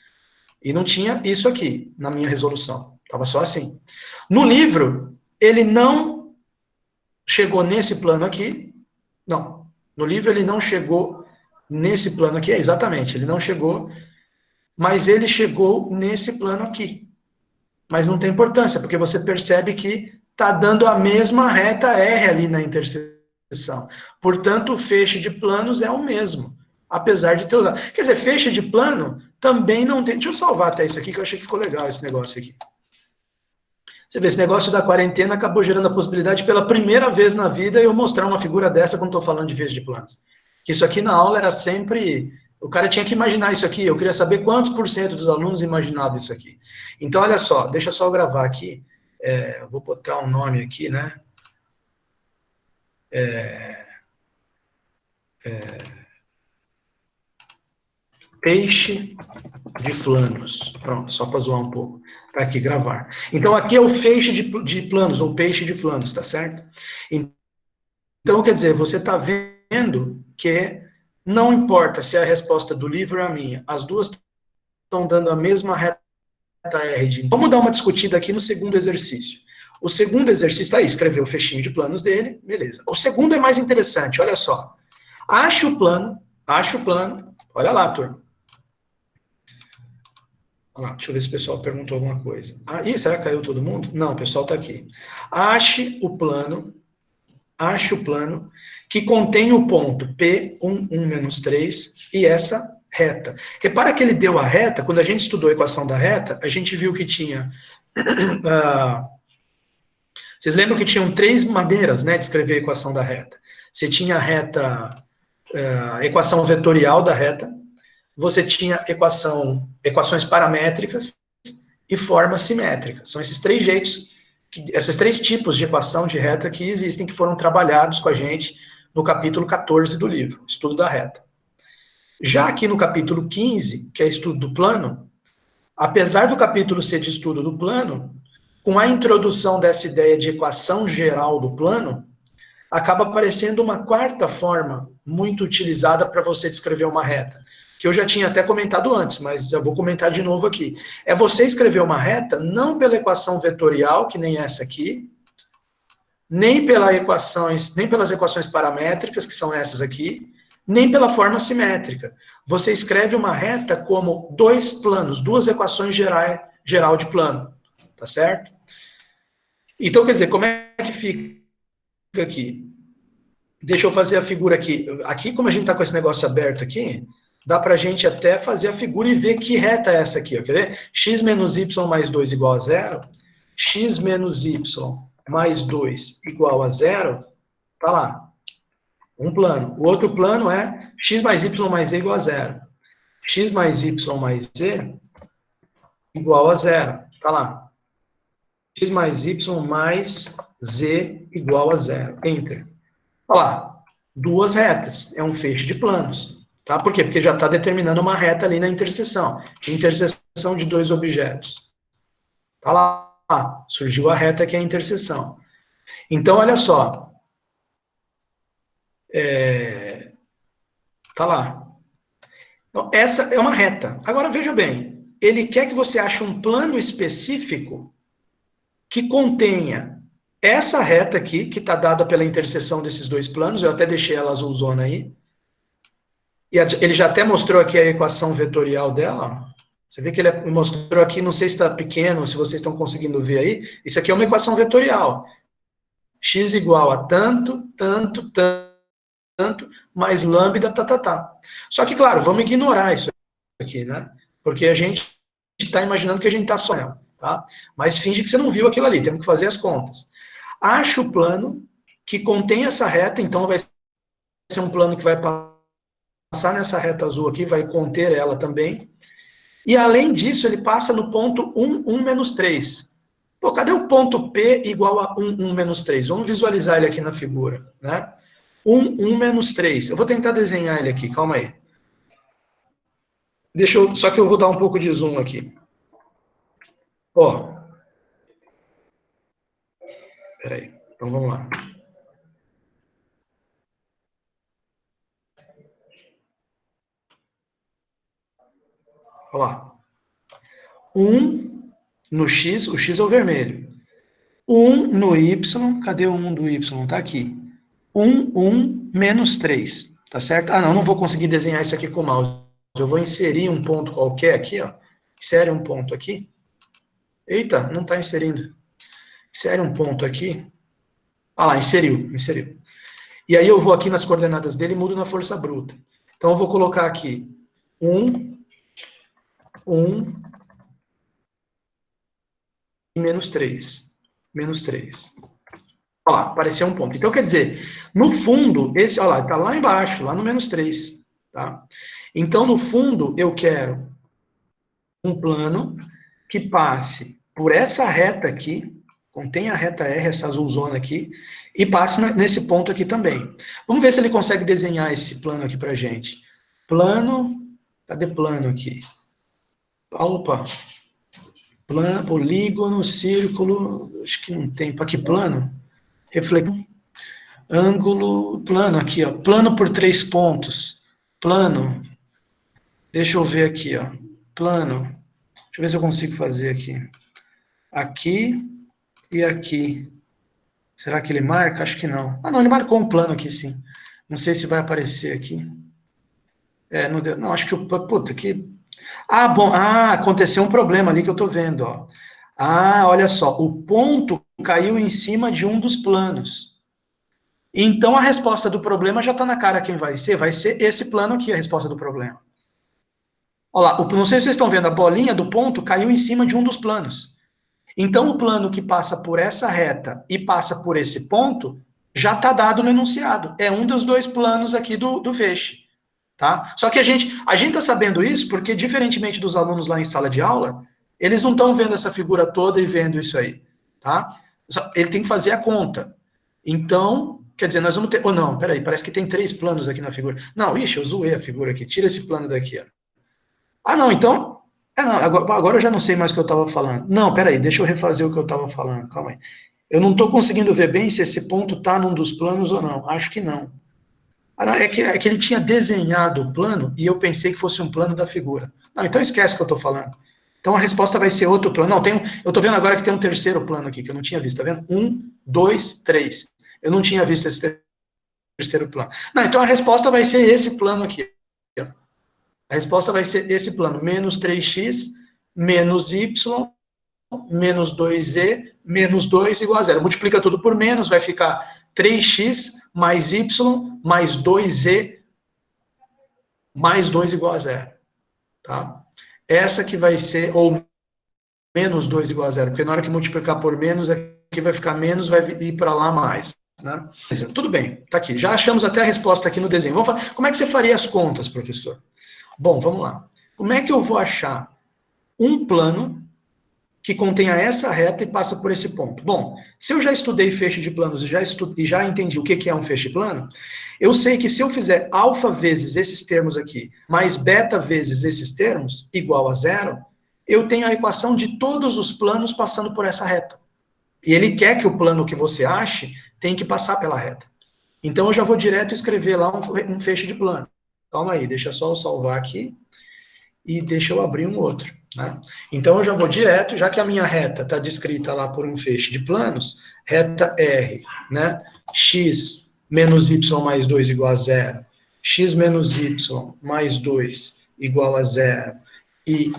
E não tinha isso aqui, na minha resolução. Estava só assim. No livro, ele não chegou nesse plano aqui. Não. No livro, ele não chegou nesse plano aqui. Exatamente, ele não chegou. Mas ele chegou nesse plano aqui. Mas não tem importância, porque você percebe que está dando a mesma reta R ali na interseção. Portanto, o feixe de planos é o mesmo, apesar de ter usado. Quer dizer, feixe de plano também não tem... Deixa eu salvar até isso aqui, que eu achei que ficou legal esse negócio aqui. Você vê, esse negócio da quarentena acabou gerando a possibilidade, pela primeira vez na vida, eu mostrar uma figura dessa quando estou falando de feixe de planos. Que isso aqui na aula era sempre... O cara tinha que imaginar isso aqui. Eu queria saber quantos por cento dos alunos imaginavam isso aqui. Então, olha só, deixa eu só gravar aqui. Vou botar um nome aqui, né? Feixe de planos. Pronto, só para zoar um pouco. Tá aqui, gravar. Então, aqui é o feixe de planos, ou peixe de planos, tá certo? Então, quer dizer, você está vendo que não importa se é a resposta do livro ou a minha, as duas estão dando a mesma reta R. Vamos dar uma discutida aqui no segundo exercício. O segundo exercício está aí, escreveu o fechinho de planos dele, beleza. O segundo é mais interessante, olha só. Ache o plano, olha lá, turma. Olha lá, deixa eu ver se o pessoal perguntou alguma coisa. Será que caiu todo mundo? Não, o pessoal está aqui. Ache o plano que contém o ponto P11-3 e essa reta. Repara que ele deu a reta, quando a gente estudou a equação da reta, a gente viu que tinha... vocês lembram que tinham 3 maneiras, né, de escrever a equação da reta. Você tinha a reta, a equação vetorial da reta, você tinha equações paramétricas e formas simétricas. São esses 3 jeitos, esses 3 tipos de equação de reta que existem, que foram trabalhados com a gente no capítulo 14 do livro, Estudo da Reta. Já aqui no capítulo 15, que é Estudo do Plano, apesar do capítulo ser de estudo do plano, com a introdução dessa ideia de equação geral do plano, acaba aparecendo uma quarta forma muito utilizada para você descrever uma reta, que eu já tinha até comentado antes, mas já vou comentar de novo aqui. É você escrever uma reta não pela equação vetorial, que nem essa aqui, nem pelas equações paramétricas, que são essas aqui, nem pela forma simétrica. Você escreve uma reta como 2 planos, 2 equações geral de plano, tá certo? Então, quer dizer, como é que fica aqui? Deixa eu fazer a figura aqui. Aqui, como a gente está com esse negócio aberto aqui, dá para a gente até fazer a figura e ver que reta é essa aqui, ó. Quer ver? X menos y mais 2 igual a 0, x menos y mais 2 igual a 0, tá lá. Um plano. O outro plano é x mais y mais z igual a 0. X mais y mais z igual a 0. Tá lá. X mais y mais z igual a 0. Enter. Olha lá. 2 retas. É um feixe de planos. Tá? Por quê? Porque já está determinando uma reta ali na interseção. Interseção de 2 objetos. Tá lá. Surgiu a reta que é a interseção. Então, olha só. Tá lá. Então, essa é uma reta. Agora, veja bem, ele quer que você ache um plano específico que contenha essa reta aqui, que está dada pela interseção desses 2 planos, eu até deixei ela azulzona aí, e ele já até mostrou aqui a equação vetorial dela, ó. Você vê que ele mostrou aqui, não sei se está pequeno, se vocês estão conseguindo ver aí, isso aqui é uma equação vetorial. X igual a tanto, tanto, tanto, mais lambda, tá. Só que, claro, vamos ignorar isso aqui, né? Porque a gente está imaginando que a gente está só nela, tá? Mas finge que você não viu aquilo ali, temos que fazer as contas. Acha o plano que contém essa reta, então vai ser um plano que vai passar nessa reta azul aqui, vai conter ela também. E, além disso, ele passa no ponto 1 menos 3. Pô, cadê o ponto P igual a 1 menos 3? Vamos visualizar ele aqui na figura, né? 1 menos 3. Eu vou tentar desenhar ele aqui, calma aí. Só que eu vou dar um pouco de zoom aqui. Ó. Peraí, então vamos lá. Olha lá. 1 no X, o X é o vermelho. 1 no Y, cadê o 1 do Y? Tá aqui. 1 menos 3, tá certo? Ah, não vou conseguir desenhar isso aqui com o mouse. Eu vou inserir um ponto qualquer aqui, ó. Insere um ponto aqui. Eita, não está inserindo. insere um ponto aqui. Ah lá, inseriu. E aí eu vou aqui nas coordenadas dele e mudo na força bruta. Então eu vou colocar aqui 1 e menos 3. Menos 3. Olha lá, apareceu um ponto. Então, quer dizer, no fundo, esse, olha lá, está lá embaixo, lá no menos 3. Tá? Então, no fundo, eu quero um plano que passe por essa reta aqui, contém a reta R, essa azulzona aqui, e passe nesse ponto aqui também. Vamos ver se ele consegue desenhar esse plano aqui pra gente. Plano, cadê plano aqui? Opa, plano, polígono, círculo, acho que não tem, para que plano? Reflexão, ângulo, plano aqui, ó, plano por 3 pontos, plano, deixa eu ver aqui, ó, plano, deixa eu ver se eu consigo fazer aqui, aqui e aqui, será que ele marca? Acho que não, ah não, ele marcou um plano aqui sim, não sei se vai aparecer aqui, não deu, não, acho que, puta, que, ah, bom, aconteceu um problema ali que eu tô vendo, ó, olha só, o ponto caiu em cima de um dos planos. Então a resposta do problema já está na cara quem vai ser esse plano aqui a resposta do problema. Olha lá, não sei se vocês estão vendo, a bolinha do ponto caiu em cima de um dos planos. Então o plano que passa por essa reta e passa por esse ponto já está dado no enunciado. É um dos dois planos aqui do feixe. Tá? Só que a gente está sabendo isso porque, diferentemente dos alunos lá em sala de aula, eles não estão vendo essa figura toda e vendo isso aí. Tá? Ele tem que fazer a conta. Então, quer dizer, nós vamos ter... Ou não, peraí, parece que tem 3 planos aqui na figura. Não, ixi, eu zoei a figura aqui. Tira esse plano daqui, ó. Ah, não, então... não, agora eu já não sei mais o que eu estava falando. Não, peraí, deixa eu refazer o que eu estava falando. Calma aí. Eu não estou conseguindo ver bem se esse ponto está num dos planos ou não. Acho que não. Não, é que ele tinha desenhado o plano e eu pensei que fosse um plano da figura. Não, então esquece o que eu estou falando. Então a resposta vai ser outro plano. Não, eu estou vendo agora que tem um terceiro plano aqui, que eu não tinha visto, tá vendo? 1, 2, 3. Eu não tinha visto esse terceiro plano. Não, então a resposta vai ser esse plano aqui. A resposta vai ser esse plano, menos 3x, menos y, menos 2e, menos 2 igual a zero. Multiplica tudo por menos, vai ficar 3x mais y mais 2e mais 2 igual a zero. Tá? Essa que vai ser, ou menos 2 igual a zero, porque na hora que multiplicar por menos, aqui vai ficar menos, vai ir para lá mais. Né? Tudo bem, tá aqui. Já achamos até a resposta aqui no desenho. Como é que você faria as contas, professor? Bom, vamos lá. Como é que eu vou achar um plano que contenha essa reta e passa por esse ponto? Bom, se eu já estudei feixe de planos e já entendi o que é um feixe plano, eu sei que se eu fizer alfa vezes esses termos aqui, mais beta vezes esses termos, igual a zero, eu tenho a equação de todos os planos passando por essa reta. E ele quer que o plano que você ache tem que passar pela reta. Então eu já vou direto escrever lá um feixe de plano. Calma aí, deixa só eu salvar aqui e deixa eu abrir um outro. Né? Então eu já vou direto, já que a minha reta está descrita lá por um feixe de planos, reta R, né? X menos y mais 2 igual a zero, x menos y mais 2 igual a zero, e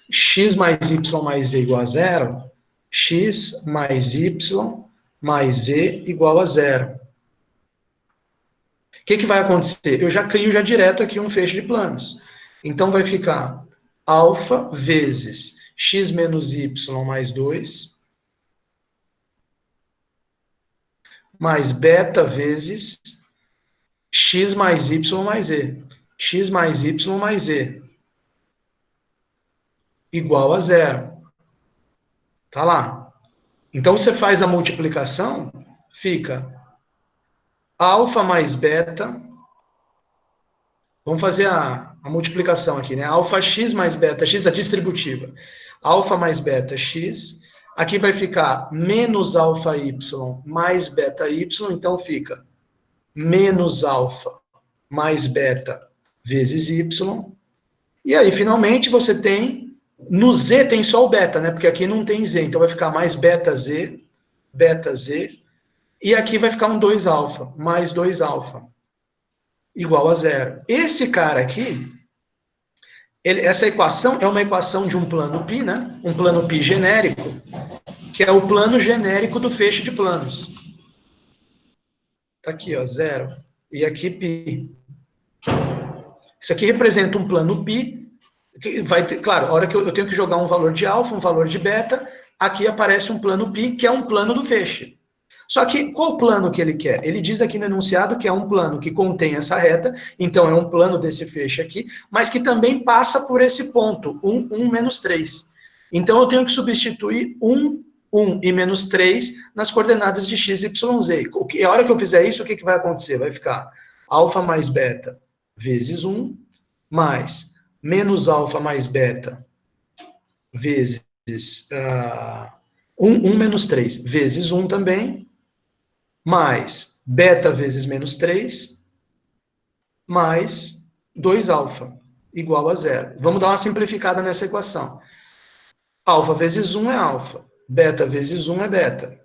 x mais y mais z igual a zero, x mais y mais z igual a zero. O que vai acontecer? Eu já crio já direto aqui um feixe de planos. Então vai ficar alfa vezes x menos y mais 2, mais beta vezes x mais y mais e. X mais y mais e. Igual a zero. Tá lá. Então você faz a multiplicação, fica alfa mais beta. Vamos fazer a multiplicação aqui, né? Alfa x mais beta x, a distributiva. Alfa mais beta x. Aqui vai ficar menos alfa y mais beta y, então fica menos alfa mais beta vezes y. E aí, finalmente, você tem, no z tem só o beta, né? Porque aqui não tem z, então vai ficar mais beta z, e aqui vai ficar um 2 alfa, mais 2 alfa, igual a zero. Esse cara aqui, essa equação é uma equação de um plano π, né? Um plano π genérico, que é o plano genérico do feixe de planos. Está aqui, ó, 0. E aqui π. Isso aqui representa um plano π, que vai ter, claro, a hora que eu tenho que jogar um valor de alfa, um valor de beta, aqui aparece um plano π, que é um plano do feixe. Só que qual plano que ele quer? Ele diz aqui no enunciado que é um plano que contém essa reta, então é um plano desse feixe aqui, mas que também passa por esse ponto, 1, 1, menos 3. Então eu tenho que substituir 1, 1 e menos 3 nas coordenadas de x, y, z. A hora que eu fizer isso, o que vai acontecer? Vai ficar alfa mais beta vezes 1, mais menos alfa mais beta vezes 1 menos 3 vezes 1 também, mais beta vezes menos 3, mais 2 alfa, igual a 0. Vamos dar uma simplificada nessa equação. Alfa vezes 1 é alfa, beta vezes 1 é beta.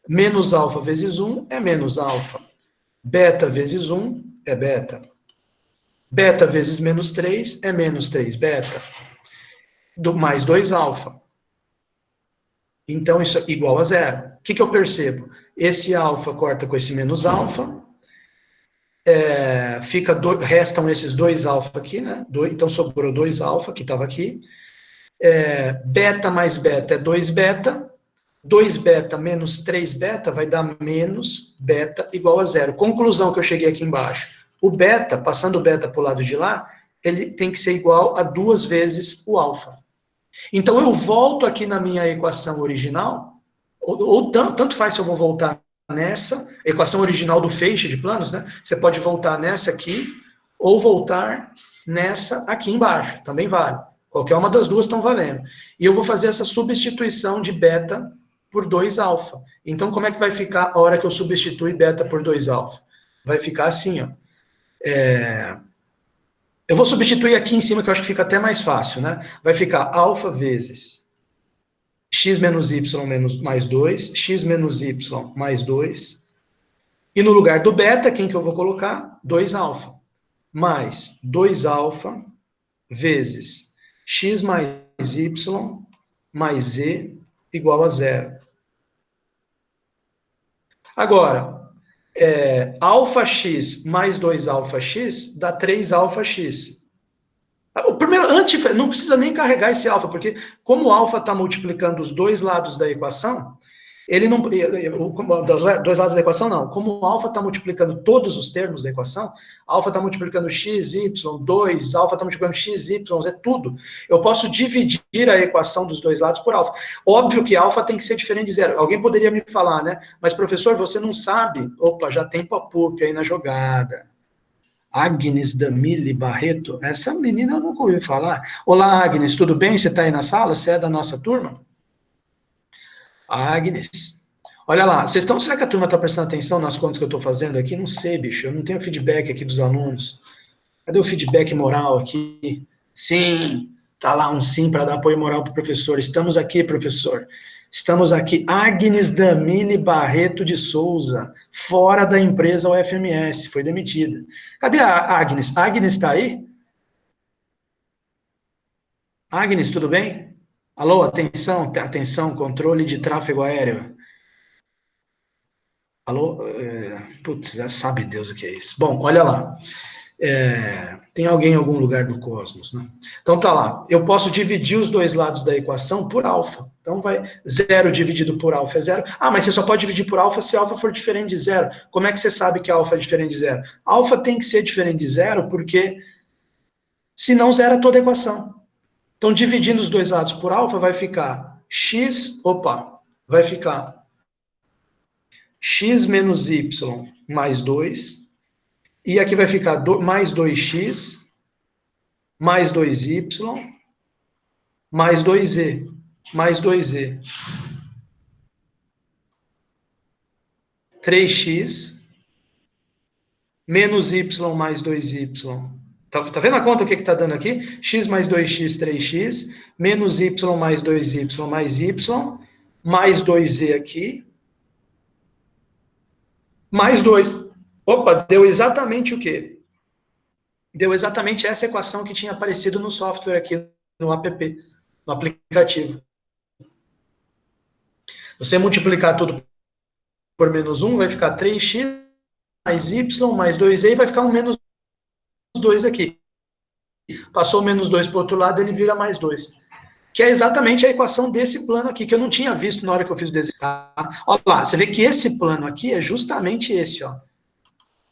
Menos alfa vezes 1 é menos alfa. Beta vezes 1 é beta. Beta vezes menos 3 é menos 3 beta. Mais 2 alfa. Então, isso é igual a 0. O que eu percebo? Esse alfa corta com esse menos alfa. Restam esses 2 alfa aqui, né? Então, sobrou 2 alfa, que estava aqui. Beta mais beta é 2 beta. 2 beta menos 3 beta vai dar menos beta igual a 0. Conclusão que eu cheguei aqui embaixo. O beta, passando o beta para o lado de lá, ele tem que ser igual a 2 vezes o alfa. Então, eu volto aqui na minha equação original, ou tanto faz se eu vou voltar nessa, equação original do feixe de planos, né? Você pode voltar nessa aqui, ou voltar nessa aqui embaixo, também vale. Qualquer uma das duas estão valendo. E eu vou fazer essa substituição de beta por 2 alfa. Então, como é que vai ficar a hora que eu substituir beta por 2 alfa? Vai ficar assim, ó. Eu vou substituir aqui em cima, que eu acho que fica até mais fácil, né? Vai ficar alfa vezes x menos y menos mais 2, x menos y mais 2. E no lugar do beta, quem que eu vou colocar? 2 alfa. Mais 2 alfa vezes x mais y mais z igual a 0. Agora, alfa x mais 2 alfa x dá 3 alfa x. O primeiro, antes, não precisa nem carregar esse alfa, porque como o alfa está multiplicando os dois lados da equação, ele não, dos dois lados da equação não, como o alfa está multiplicando todos os termos da equação, alfa está multiplicando x, y, 2, alfa está multiplicando x, y, é tudo. Eu posso dividir a equação dos dois lados por alfa. Óbvio que alfa tem que ser diferente de 0. Alguém poderia me falar, né? Mas professor, você não sabe. Opa, já tem pop-up aí na jogada. Agnes Damile Barreto, essa menina eu nunca ouvi falar. Olá, Agnes, tudo bem? Você está aí na sala? Você é da nossa turma? Agnes. Olha lá, será que a turma está prestando atenção nas contas que eu estou fazendo aqui? Não sei, bicho, eu não tenho feedback aqui dos alunos. Cadê o feedback moral aqui? Sim, tá lá um sim para dar apoio moral para o professor. Estamos aqui, professor. Estamos aqui. Agnes Damile Barreto de Souza, fora da empresa UFMS, foi demitida. Cadê a Agnes? A Agnes está aí? Agnes, tudo bem? Alô, atenção, atenção, controle de tráfego aéreo. Alô? Putz, sabe Deus o que é isso. Bom, olha lá. Tem alguém em algum lugar do cosmos, né? Então tá lá. Eu posso dividir os dois lados da equação por alfa. Então vai 0 dividido por alfa é 0. Ah, mas você só pode dividir por alfa se alfa for diferente de 0. Como é que você sabe que alfa é diferente de 0? Alfa tem que ser diferente de 0 porque senão zera toda a equação. Então dividindo os dois lados por alfa vai ficar vai ficar x menos y mais 2, e aqui vai ficar mais 2x, mais 2y, mais 2z, mais 2z. 3x, menos y mais 2y. Tá vendo a conta o que está dando aqui? X mais 2x, 3x, menos y mais 2y mais y, mais 2z aqui, mais 2. Opa, deu exatamente o quê? Deu exatamente essa equação que tinha aparecido no software aqui, no app, no aplicativo. você multiplicar tudo por menos 1, vai ficar 3x mais y mais 2e, vai ficar um menos 2 aqui. Passou o menos 2 para o outro lado, ele vira mais 2. Que é exatamente a equação desse plano aqui, que eu não tinha visto na hora que eu fiz o desenho. Olha lá, você vê que esse plano aqui é justamente esse, ó.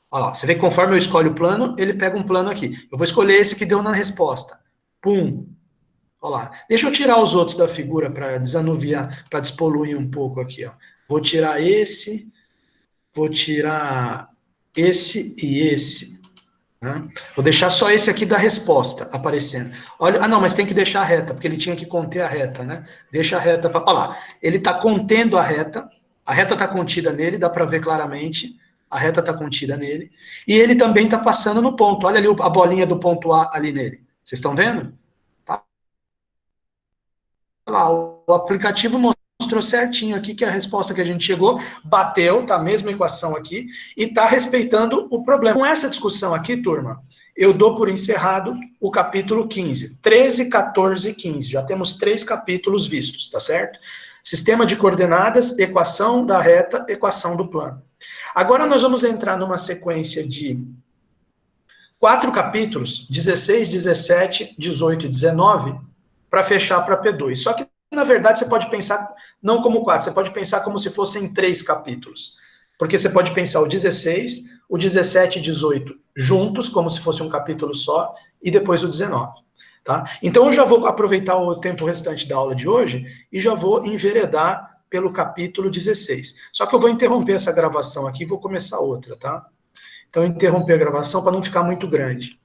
Olha lá, você vê que conforme eu escolho o plano, ele pega um plano aqui. Eu vou escolher esse que deu na resposta. Pum. Olha lá. Deixa eu tirar os outros da figura para desanuviar, para despoluir um pouco aqui, ó. Vou tirar esse, vou tirar esse e esse. Né? Vou deixar só esse aqui da resposta aparecendo. Olha, não, mas tem que deixar a reta, porque ele tinha que conter a reta, né? Deixa a reta para lá. Ele está contendo a reta está contida nele, dá para ver claramente. A reta está contida nele. E ele também está passando no ponto. Olha ali a bolinha do ponto A ali nele. Vocês estão vendo? Tá lá, o aplicativo mostrou certinho aqui que a resposta que a gente chegou bateu, tá a mesma equação aqui, e está respeitando o problema. Com essa discussão aqui, turma, eu dou por encerrado o capítulo 15. 13, 14 e 15. Já temos 3 capítulos vistos, tá certo? Sistema de coordenadas, equação da reta, equação do plano. Agora nós vamos entrar numa sequência de 4 capítulos, 16, 17, 18 e 19, para fechar para P2. Só que, na verdade, você pode pensar não como 4, você pode pensar como se fossem 3 capítulos. Porque você pode pensar o 16, o 17 e 18 juntos, como se fosse um capítulo só, e depois o 19. Tá? Então, eu já vou aproveitar o tempo restante da aula de hoje e já vou enveredar pelo capítulo 16. Só que eu vou interromper essa gravação aqui e vou começar outra, tá? Então, interromper a gravação para não ficar muito grande.